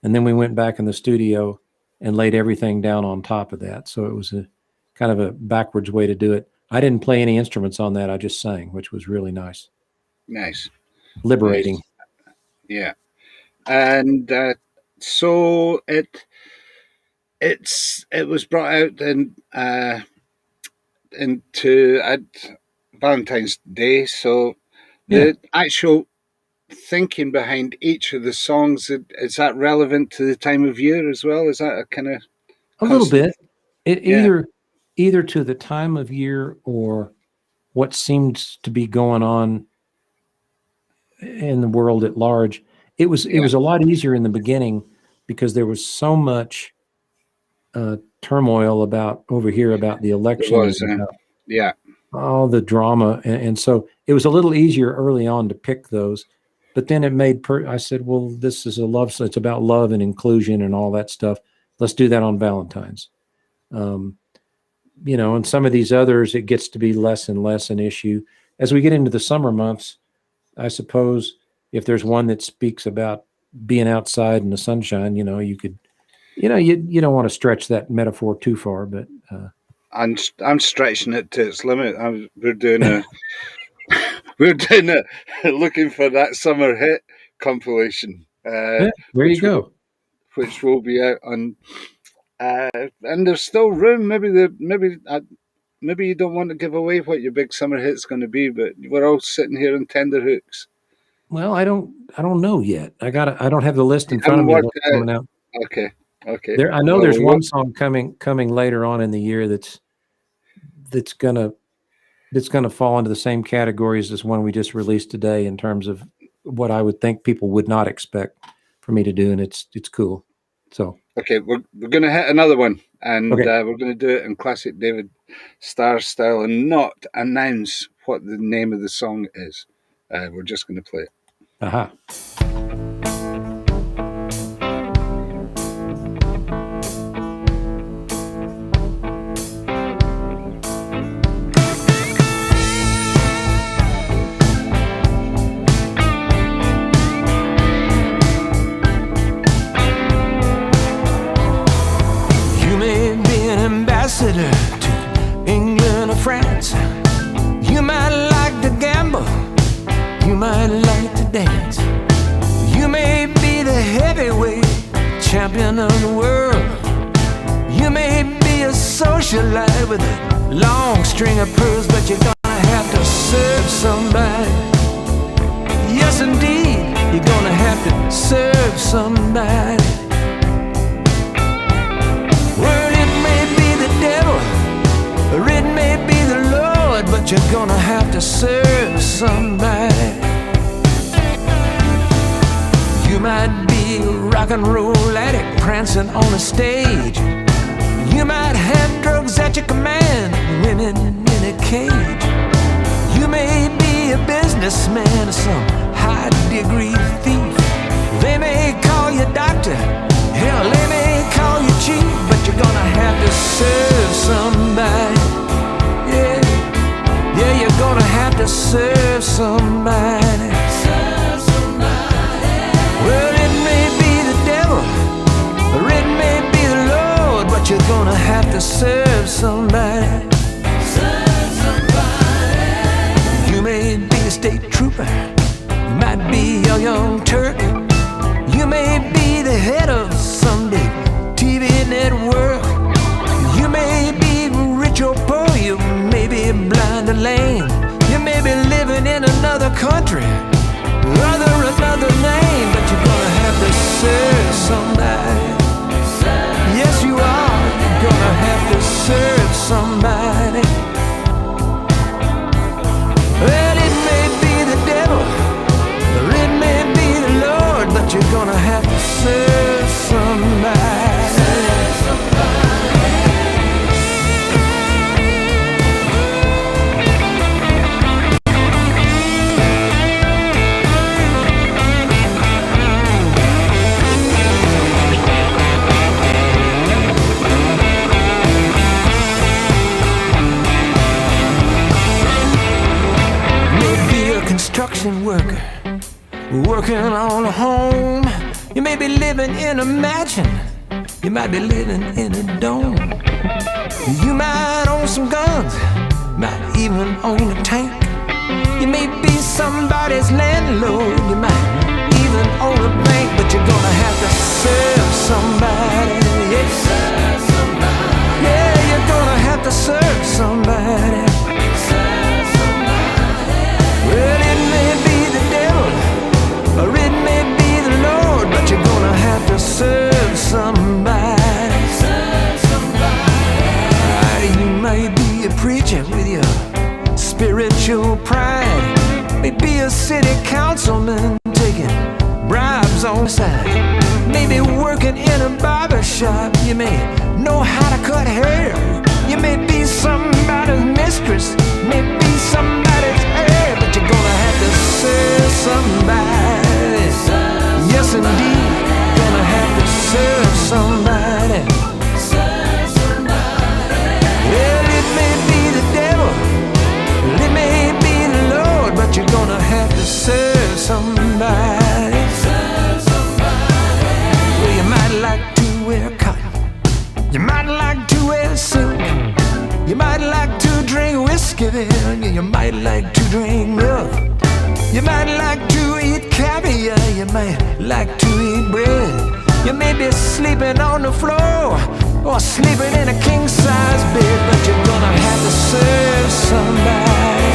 And then we went back in the studio and laid everything down on top of that. So it was a kind of a backwards way to do it. I didn't play any instruments on that. I just sang, which was really nice. Nice. Liberating. Nice. Yeah. And so it was brought out into at Valentine's Day. So the actual thinking behind each of the songs, is that relevant to the time of year as well? Is that a kind of little bit? Either to the time of year or what seems to be going on in the world at large. It was a lot easier in the beginning because there was so much turmoil over here about the election, all the drama, and so it was a little easier early on to pick those. But then it made I said, well, this is a love, so it's about love and inclusion and all that stuff. Let's do that on Valentine's. You know, and some of these others, it gets to be less and less an issue as we get into the summer months. I suppose if there's one that speaks about being outside in the sunshine, you know, you could, you know, you don't want to stretch that metaphor too far, but I'm stretching it to its limit. We're doing a looking for that summer hit compilation. There you go. Which will be out on, and there's still room. Maybe you don't want to give away what your big summer hit's going to be, but we're all sitting here on tender hooks. Well, I don't know yet. I don't have the list in front of me. What's coming out. Okay. I know there's one song coming later on in the year that's gonna fall into the same categories as one we just released today in terms of what I would think people would not expect for me to do, and it's cool. So okay, we're gonna hit another one, and we're gonna do it in classic David Starr style and not announce what the name of the song is. We're just gonna play it. Aha. Ambassador to England or France. You might like to gamble, you might like to dance. You may be the heavyweight champion of the world. You may be a socialite with a long string of pearls, but you're gonna have to serve somebody. Yes, indeed, you're gonna have to serve somebody. Or it may be but you're gonna have to serve somebody. You might be a rock and roll addict prancing on a stage. You might have drugs at your command, women in a cage. You may be a businessman or some high-degree thief. They may call you doctor, hell, they may call you chief, but you're gonna have to serve somebody. Yeah, yeah, you're gonna have to serve somebody. Serve somebody. Well, it may be the devil, or it may be the Lord, but you're gonna have to serve somebody. Serve somebody. You may be a state trooper, you might be a young Turk. You may be the head of some big TV network. You may be rich or poor, you may be blind or lame. You may be living in another country under another name, but you're gonna have to serve somebody. Yes, you are. You're gonna have to serve somebody. Well, it may be the devil, or it may be the Lord, but you're gonna have to serve somebody. Serve somebody. Construction worker working on a home. You may be living in a mansion, you might be living in a dome. You might own some guns, might even own a tank. You may be somebody's landlord, you might even own a bank, but you're gonna have to serve somebody. Yeah, serve somebody. Yeah, you're gonna have to serve somebody. Well, it may be the devil, or it may be the Lord, but you're gonna have to serve somebody. Serve somebody. You may be a preacher with your spiritual pride. Maybe a city councilman taking bribes on the side. Maybe working in a barber shop. You may know how to cut hair. You may be somebody's mistress, maybe somebody's heir, but you're gonna have to serve somebody. Yes, indeed, gonna have to serve somebody. Serve somebody. Well, it may be the devil, it may be the Lord, but you're gonna have to serve somebody. Serve somebody. Well, you might like to wear cotton, you might like to wear silk. You might like to drink whiskey, then you might like to drink milk. You might like to eat caviar, you might like to eat bread. You may be sleeping on the floor or sleeping in a king-size bed, but you're gonna have to serve somebody.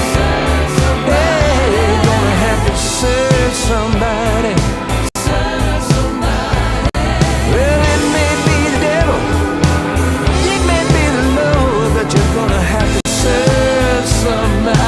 Hey, you're gonna have to serve somebody. Well, it may be the devil, it may be the Lord, but you're gonna have to serve somebody.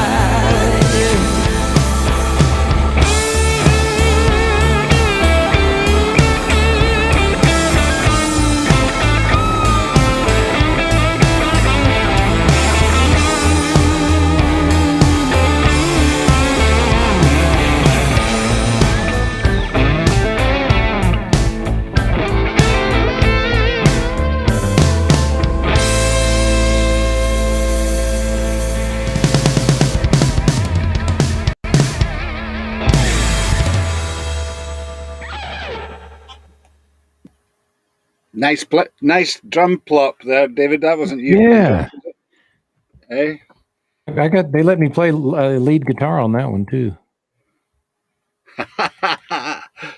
Nice drum plop there, David. That wasn't you. Yeah. Hey, They let me play lead guitar on that one too.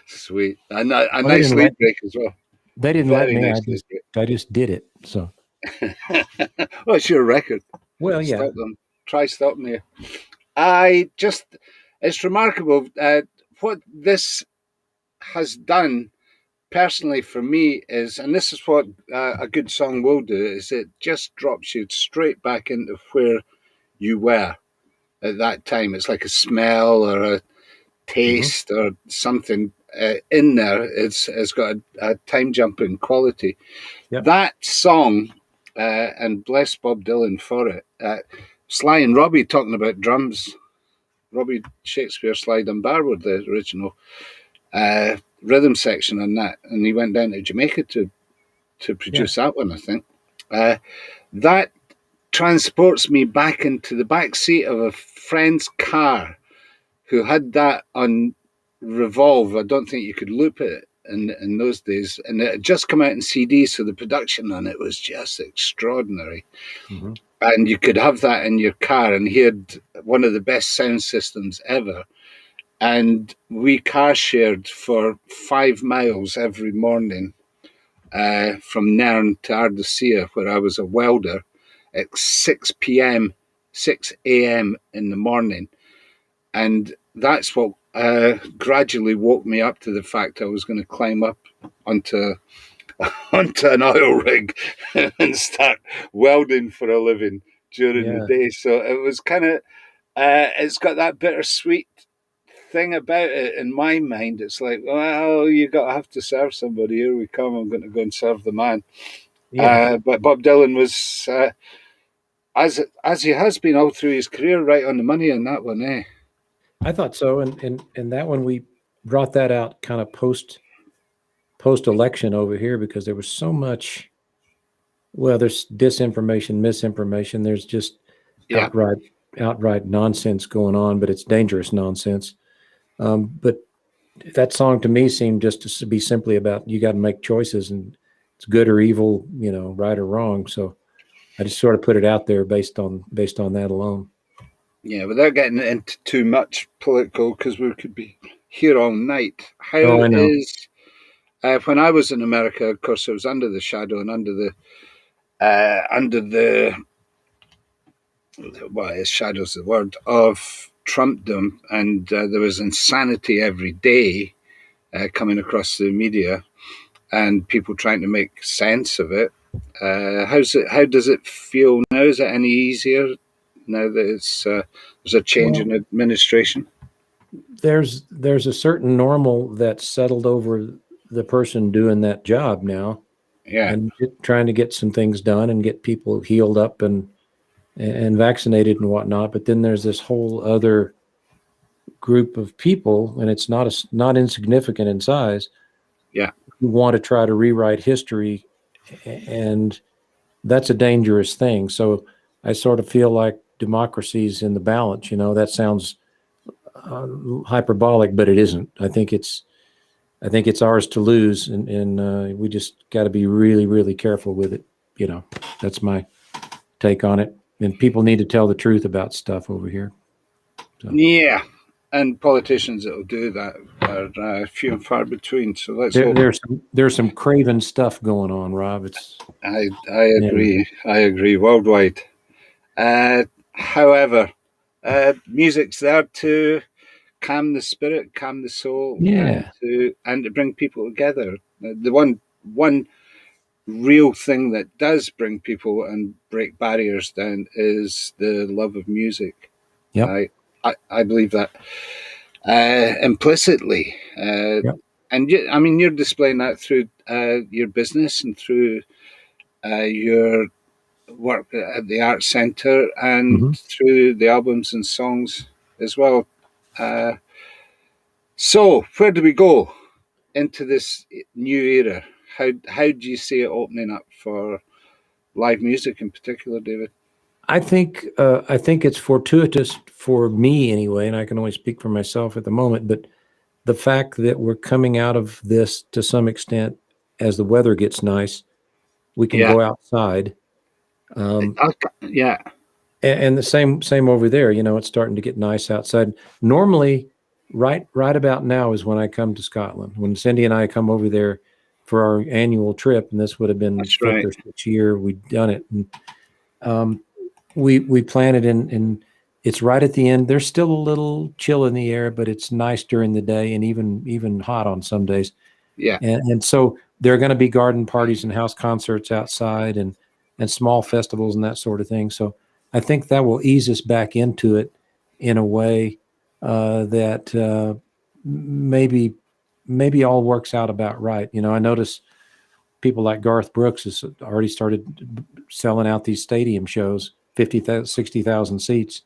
sweet. A nice lead break as well. They didn't Very let me. nice I just did it. So. Well, it's your record. Well, yeah. Stop them. Try stopping you. It's remarkable what this has done personally for me is, and this is what a good song will do, is it just drops you straight back into where you were. at that time. It's like a smell or a taste or something in there. It's got a time jumping quality. Yep. That song, and bless Bob Dylan for it. Sly and Robbie talking about drums. Robbie Shakespeare, Sly Dunbar were the original rhythm section on that, and he went down to Jamaica to produce that one, I think. That transports me back into the back seat of a friend's car who had that on Revolve. I don't think you could loop it in those days, and it had just come out in CD, so the production on it was just extraordinary. Mm-hmm. And you could have that in your car, and he had one of the best sound systems ever. And we car shared for 5 miles every morning from Nairn to Ardussia, where I was a welder, at 6 p.m., 6 a.m. in the morning. And that's what gradually woke me up to the fact I was going to climb up onto an oil rig and start welding for a living during the day. So it was kind of, it's got that bittersweet thing about it in my mind. It's like, well, you have to serve somebody. Here we come. I'm going to go and serve the man. But Bob Dylan was, as he has been all through his career, right on the money on that one, eh? I thought so, and that one we brought that out kind of post election over here because there was so much. Well, there's disinformation, misinformation. There's just outright nonsense going on, but it's dangerous nonsense. But that song to me seemed just to be simply about you got to make choices and it's good or evil, right or wrong. So I just sort of put it out there based on that alone. Yeah, without getting into too much political, because we could be here all night. How is when I was in America? Of course, I was under the shadow and under the shadow's the word of Trumpdom, and there was insanity every day coming across the media, and people trying to make sense of it. How does it feel now? Is it any easier now that it's there's a change in administration? There's a certain normal that's settled over the person doing that job now, and trying to get some things done and get people healed up and vaccinated and whatnot. But then there's this whole other group of people, and it's not insignificant in size. Yeah, who want to try to rewrite history, and that's a dangerous thing. So I sort of feel like democracy's in the balance. That sounds hyperbolic, but it isn't. I think it's ours to lose, and we just got to be really, really careful with it. That's my take on it. And people need to tell the truth about stuff over here. So. Yeah, and politicians that will do that are few and far between. So let's there's some craven stuff going on, Rob. I agree. Yeah. I agree worldwide. However, music's there to calm the spirit, calm the soul, and to bring people together. The one real thing that does bring people and break barriers down is the love of music. Yeah, I believe that implicitly, and you're displaying that through your business and through your work at the Arts Centre and through the albums and songs as well. So where do we go into this new era? How do you see it opening up for live music in particular, David? I think it's fortuitous for me anyway, and I can only speak for myself at the moment, but the fact that we're coming out of this to some extent as the weather gets nice, we can go outside. And the same over there. It's starting to get nice outside. Normally, right about now is when I come to Scotland. When Cindy and I come over there for our annual trip, and this would have been fifth or sixth year we'd done it. And we planted and it's right at the end. There's still a little chill in the air, but it's nice during the day and even hot on some days. Yeah. And so there are going to be garden parties and house concerts outside and small festivals and that sort of thing. So I think that will ease us back into it. in a way that maybe all works out about right. You know, I notice people like Garth Brooks has already started selling out these stadium shows, 50,000, 60,000 seats.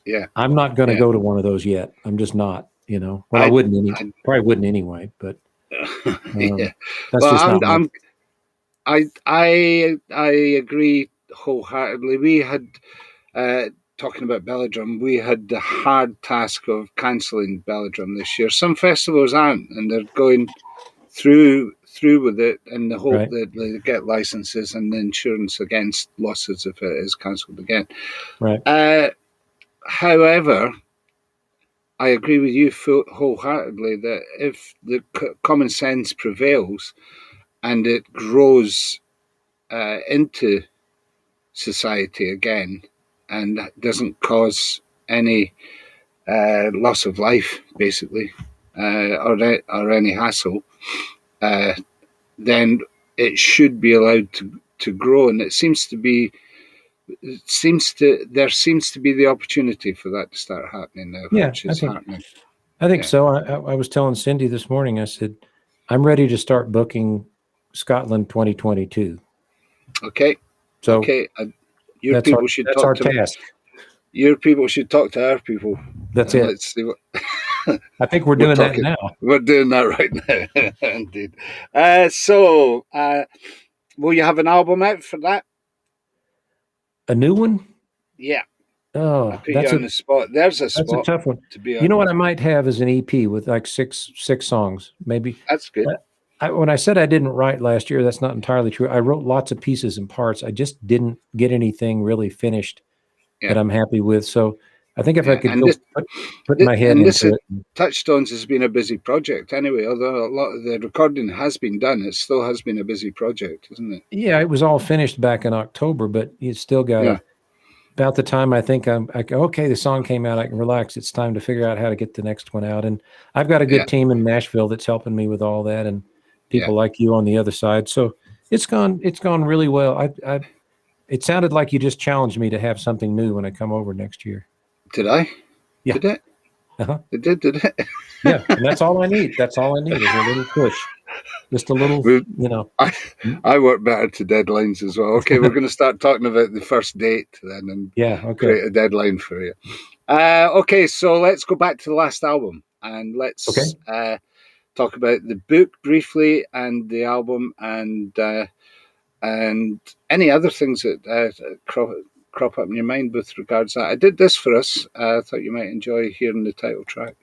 Yeah. I'm not going to Yeah. go to one of those yet. I'm just not, you know. Well, I probably wouldn't anyway, but yeah. that's Well, just not my. I agree wholeheartedly. We had talking about Belladrum, we had the hard task of cancelling Belladrum this year. Some festivals aren't, and they're going through with it in the hope Right. that they get licenses and insurance against losses if it is cancelled again. Right. However, I agree with you wholeheartedly that if the common sense prevails and it grows into society again and doesn't cause any loss of life, basically, or any hassle, then it should be allowed to grow. And there seems to be the opportunity for that to start happening now, Yeah, which is happening. I think so. I was telling Cindy this morning, I said, I'm ready to start booking Scotland 2022. Okay. So okay. Your that's people should that's talk our to task. Your people should talk to our people. That's it. Let's see what. I think we're doing that now. We're doing that right now, indeed. So, will you have an album out for that? A new one? Yeah. Oh, I put you on the spot. There's a spot. That's a tough one. To be honest. You know what I might have is an EP with like six songs, maybe. That's good. When I said I didn't write last year, that's not entirely true. I wrote lots of pieces and parts. I just didn't get anything really finished that I'm happy with. So I think if I could put my head into it. Touchstones has been a busy project anyway, although a lot of the recording has been done. It still has been a busy project, isn't it? Yeah, it was all finished back in October, but you still got to, about the time I think okay, the song came out, I can relax. It's time to figure out how to get the next one out. And I've got a good team in Nashville that's helping me with all that, and people like you on the other side. So it's gone really well. It sounded like you just challenged me to have something new when I come over next year. Did I? Yeah. Did it? Uh-huh. It did it? Yeah, and that's all I need. That's all I need is a little push. Just a little, you know. I work better to deadlines as well. Okay, we're going to start talking about the first date then and create a deadline for you. Okay, so let's go back to the last album and let's talk about the book briefly and the album and any other things that crop up in your mind with regards to that. I did this for us. I thought you might enjoy hearing the title track.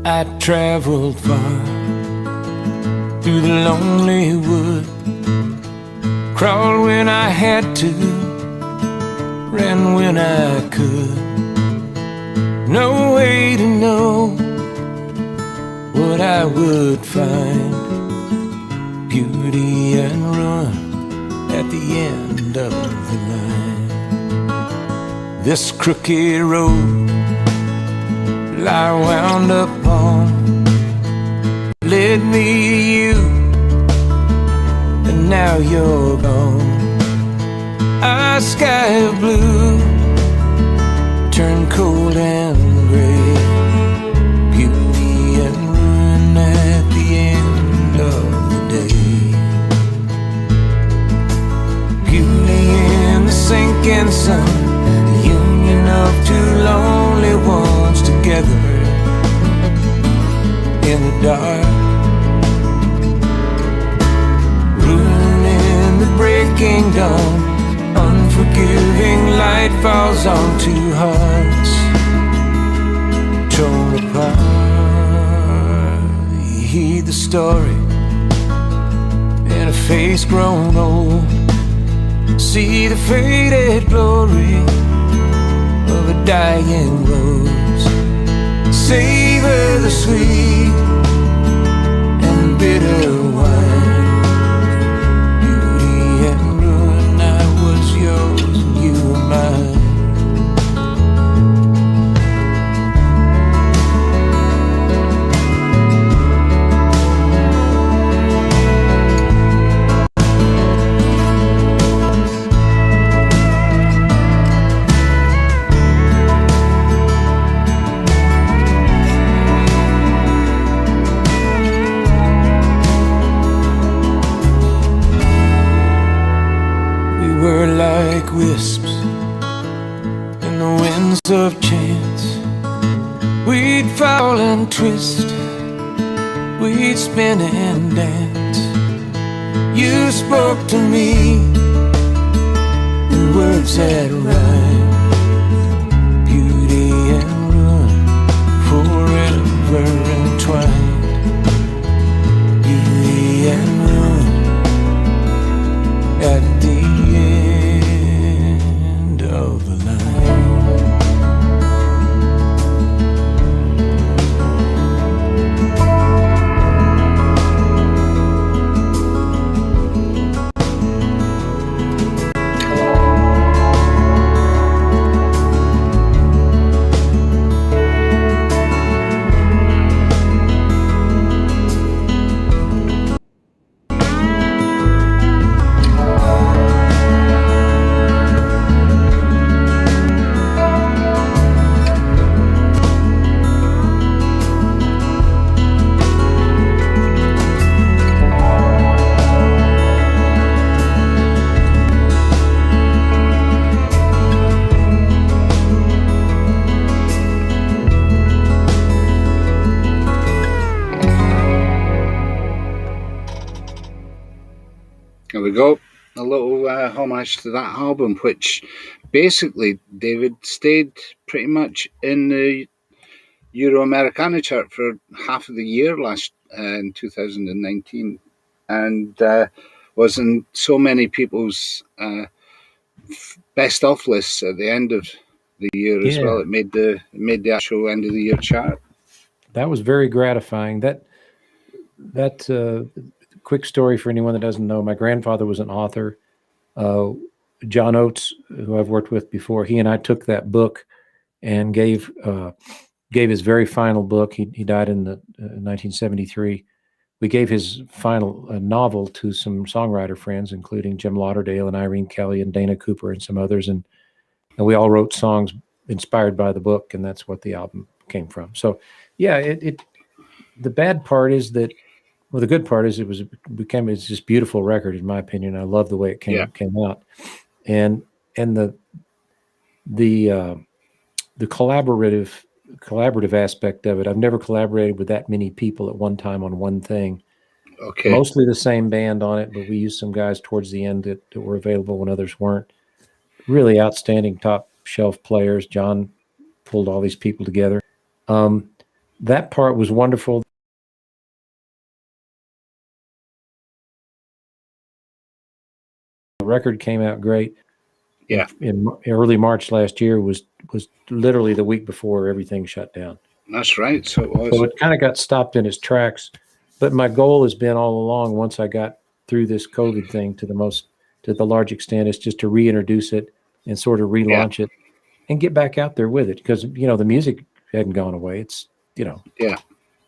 I traveled far through the lonely wood, crawled when I had to, ran when I could. No way to know what I would find, beauty and ruin at the end of the line. This crooked road I wound up on led me to you, and now you're gone. Our sky of blue turned cold and gray, beauty and ruin at the end of the day. Beauty in the sinking sun, the union of two lonely ones together in the dark, ruin in the breaking dawn, unforgiving light falls on two hearts torn apart. You hear the story in a face grown old, see the faded glory of a dying rose. Savor the sweet and bitter and twist, we'd spin and dance. You spoke to me in words that rhyme, beauty and ruin, forever entwined. Beauty and ruin at the end of the line. There we go. A little homage to that album, which basically David stayed pretty much in the Euro Americana chart for half of the year last in 2019, and was in so many people's best of lists at the end of the year as well. It made the actual end of the year chart. That was very gratifying. That quick story for anyone that doesn't know, my grandfather was an author. John Oates, who I've worked with before, he and I took that book and gave his very final book. He died in 1973. We gave his final novel to some songwriter friends, including Jim Lauderdale and Irene Kelly and Dana Cooper and some others, and we all wrote songs inspired by the book, and that's what the album came from. So, yeah, the bad part is that. Well, the good part is it's just beautiful record in my opinion. I love the way it came out, and the collaborative aspect of it. I've never collaborated with that many people at one time on one thing. Okay, mostly the same band on it, but we used some guys towards the end that were available when others weren't. Really outstanding top shelf players. John pulled all these people together. That part was wonderful. The record came out great. Yeah. In early March last year was literally the week before everything shut down. That's right. So it was. So it kind of got stopped in its tracks. But my goal has been all along, once I got through this COVID thing to the large extent, is just to reintroduce it and sort of relaunch it and get back out there with it. Because, the music hadn't gone away. It's,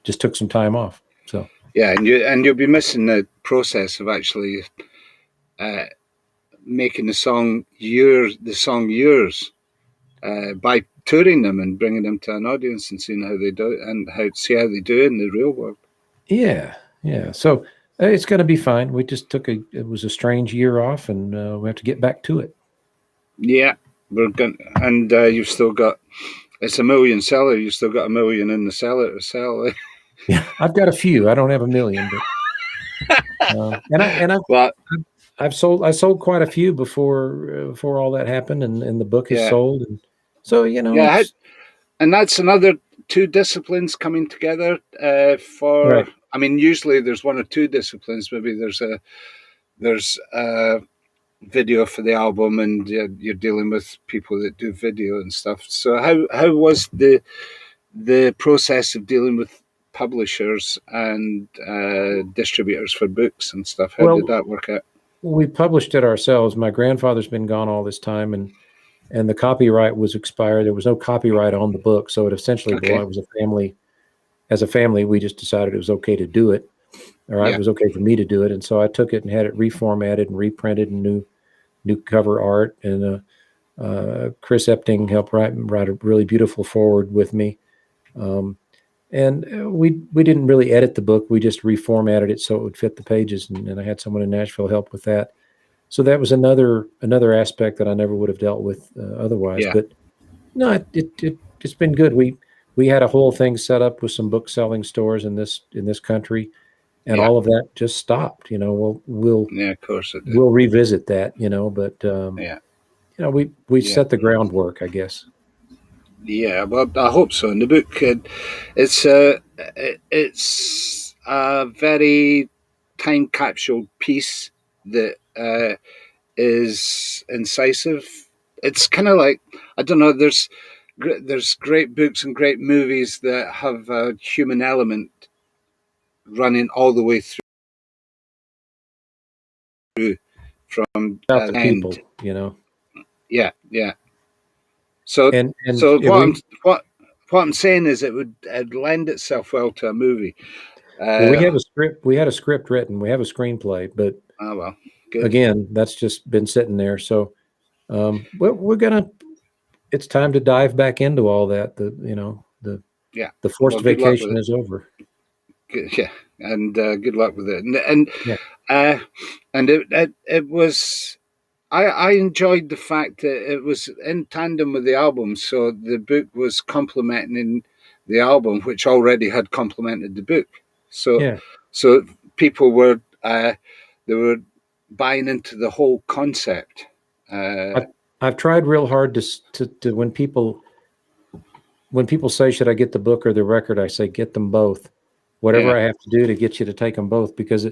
just took some time off. So. Yeah. And you'll be missing the process of actually, making the song yours by touring them and bringing them to an audience and seeing how they do and how they do in the real world. Yeah. So it's going to be fine. We just it was a strange year off, and we have to get back to it. Yeah, we're going, and you've still got, it's a million seller. You've still got a million in the cellar to sell. Yeah, I've got a few. I don't have a million, but I sold quite a few before all that happened, and the book is sold, and so and that's another two disciplines coming together for. Right. I mean, usually there's one or two disciplines. Maybe there's a video for the album, and you're dealing with people that do video and stuff. So how was the process of dealing with publishers and distributors for books and stuff? How did that work out? We published it ourselves. My grandfather's been gone all this time, and the copyright was expired. There was no copyright on the book, so it essentially belonged to a family. As a family, we just decided it was okay to do it. All right, it was okay for me to do it, and so I took it and had it reformatted and reprinted, and new cover art. And Chris Epting helped write a really beautiful foreword with me. And we didn't really edit the book. We just reformatted it so it would fit the pages, and I had someone in Nashville help with that. So that was another aspect that I never would have dealt with otherwise. Yeah. But no, it's been good. we had a whole thing set up with some book selling stores in this country, and all of that just stopped. You know, we'll Yeah, of course it did. we'll revisit that. You know, but Yeah. you know, we set the groundwork, I guess. Yeah, well, I hope so. In the book, it's a very time capsule piece that is incisive. It's kind of like, I don't know. There's great books and great movies that have a human element running all the way through from About the end. people, you know, Yeah, yeah. So and so we what I'm saying is it'd lend itself well to a movie. well, we Uh, have a script. We had a script written. We have a screenplay, but oh well, good. again, that's just been sitting there. So we're gonna. It's time to dive back into all that. Yeah. The Well, forced good luck with vacation it. is over. Good, yeah, and good luck with it. And Yeah. uh, and it was. I enjoyed the fact that it was in tandem with the album, so the book was complementing the album, which already had complemented the book. So Yeah. so people were they were buying into the whole concept. I've, I've tried real hard to when people say, should I get the book or the record? I say, get them both. Whatever Yeah, I have to do to get you to take them both, because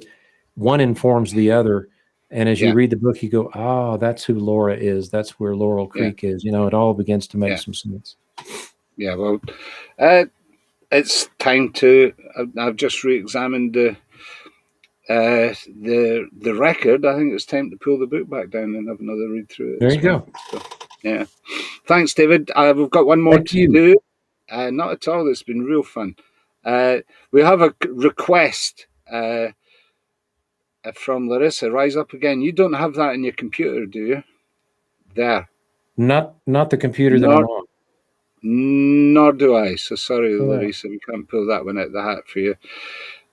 one informs the other. And as you yeah, read the book, you go, oh, that's who Laura is. That's where Laurel yeah, Creek is. You know, it all begins to make yeah, some sense. yeah. Well, uh, it's time to. I've just re-examined the record. I think it's time to pull the book back down and have another read through it There as you well. go. So, yeah. Thanks, David. We've got one more Thank to you. do. Not at all. It's been real fun. We have a request from Larissa. Rise up again. You don't have that in your computer, do you? There. Not the computer that I'm Nor on. nor do I. So sorry, All right. Larissa. We can't pull that one out of the hat for you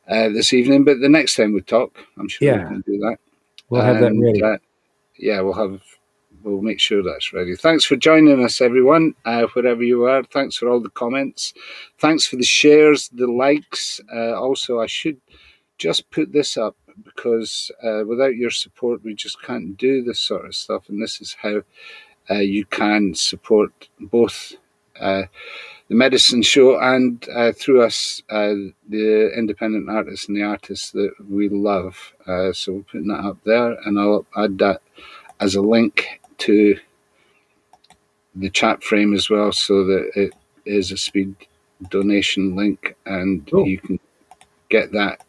this evening. But the next time we talk, I'm sure we Yeah, can do that. we'll have that And ready. yeah, we'll make sure that's ready. Thanks for joining us, everyone, wherever you are. Thanks for all the comments. Thanks for the shares, the likes. Also, I should just put this up because without your support, we just can't do this sort of stuff. And this is how you can support both the Medicine Show and through us, the independent artists and the artists that we love. So we're putting that up there, and I'll add that as a link to the chat frame as well, so that it is a speed donation link, and Cool. you can get that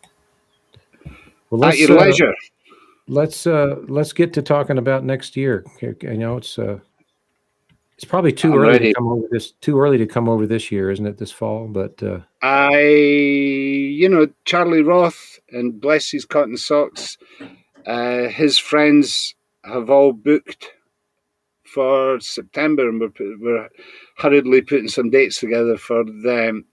Well, at your leisure. let's get to talking about next year. You know, it's probably too I'm early to ready. come over this. Too early to come over this year, isn't it? This fall, but Charlie Roth, and bless his cotton socks, his friends have all booked for September, and we're hurriedly putting some dates together for them.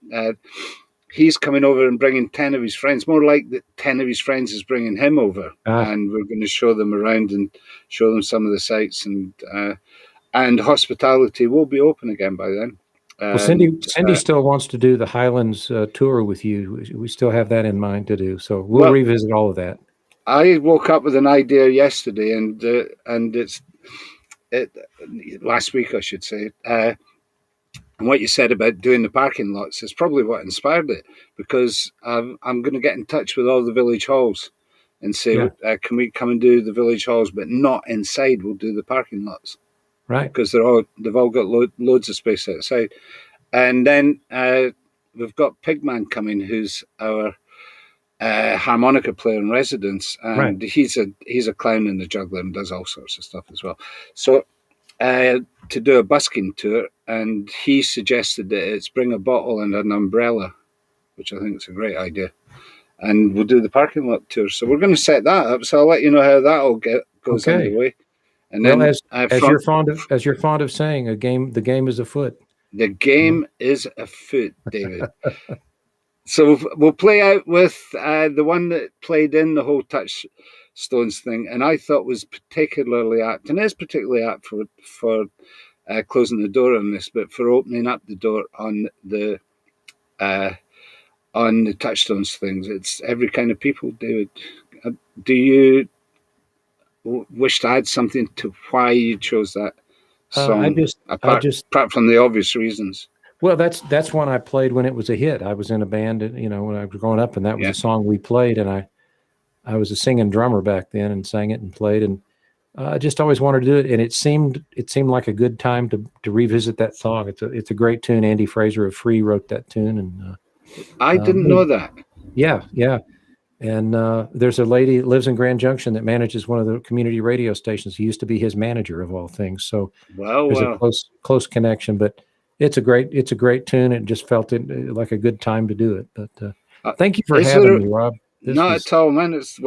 He's coming over and bringing 10 of his friends. More like that 10 of his friends is bringing him over, and we're going to show them around and show them some of the sights, and hospitality will be open again by then. well, Cindy still wants to do the Highlands tour with you. We still have that in mind to do, so we'll revisit all of that. I woke up with an idea yesterday, and it last week, I should say. And what you said about doing the parking lots is probably what inspired it, because I'm going to get in touch with all the village halls and say, can we come and do the village halls, but not inside? We'll do the parking lots, right? Because they've all got loads of space outside. And then we've got Pigman coming, who's our harmonica player in residence, and he's a clown and a juggler and does all sorts of stuff as well. So to do a busking tour, and he suggested that it's bring a bottle and an umbrella, which I think is a great idea, and we'll do the parking lot tour. So we're going to set that up. So I'll let you know how that all goes underway. And well, then, as you're fond of saying, the game is afoot. The game is afoot, David. So we'll play out with the one that played in the whole Touchstones thing, and I thought was particularly apt, and is particularly apt for closing the door on this, but for opening up the door on the on the Touchstones things. It's every kind of people, David. Do you wish to add something to why you chose that song, apart from the obvious reasons? Well, that's one I played when it was a hit. I was in a band, when I was growing up, and that was a song we played. And I was a singing drummer back then, and sang it and played, and I just always wanted to do it. And it seemed like a good time to revisit that song. It's a great tune. Andy Fraser of Free wrote that tune, and I didn't know that. Yeah. And there's a lady that lives in Grand Junction that manages one of the community radio stations. He used to be his manager, of all things. So there's a close connection. But it's a great tune. It just felt like a good time to do it. But thank you for having me, Rob. Not at all, man. It's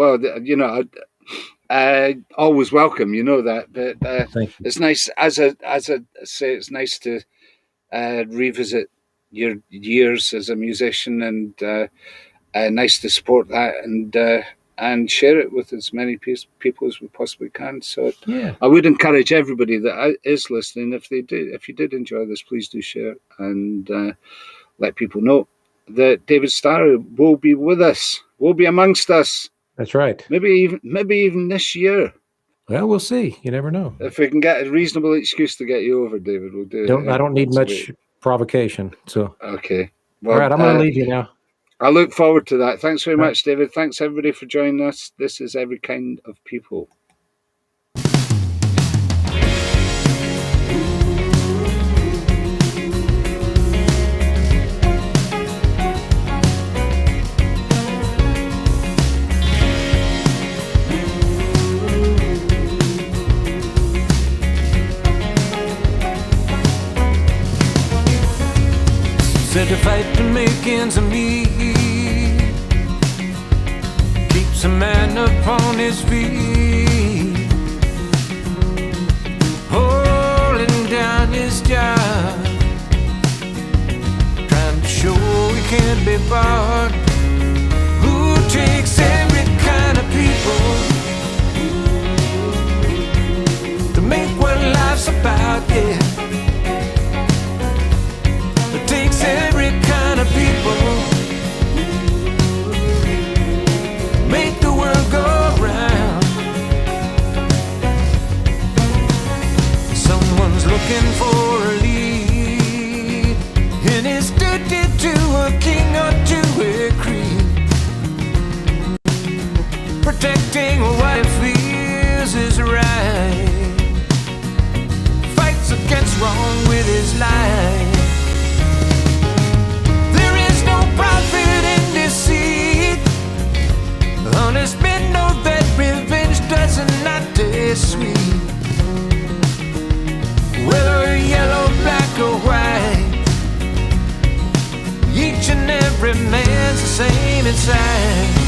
always welcome. You know that. But it's nice, as I say, it's nice to revisit your years as a musician, and nice to support that and share it with as many people as we possibly can. So I would encourage everybody that is listening, if you did enjoy this, please do share and let people know that David Starr will be with us, will be amongst us. That's right. Maybe even this year. Well, we'll see. You never know. If we can get a reasonable excuse to get you over, David, we'll do it. I don't need much provocation. So okay. Well, all right, I'm going to leave you now. I look forward to that. Thanks very much, David. Thanks, everybody, for joining us. This is Every Kind of People. Said to fight to make ends meet, keeps a man upon his feet, holding down his job, trying to show he can't be bought. Who takes every kind of people to make what life's about, yeah. It takes every kind of people, make the world go round. Someone's looking for a lead, and it's duty to a king or to a creed, protecting what he feels is right, fights against wrong with his life. Profit in deceit, honest men know that revenge does not taste sweet. Whether yellow, black or white, each and every man's the same inside.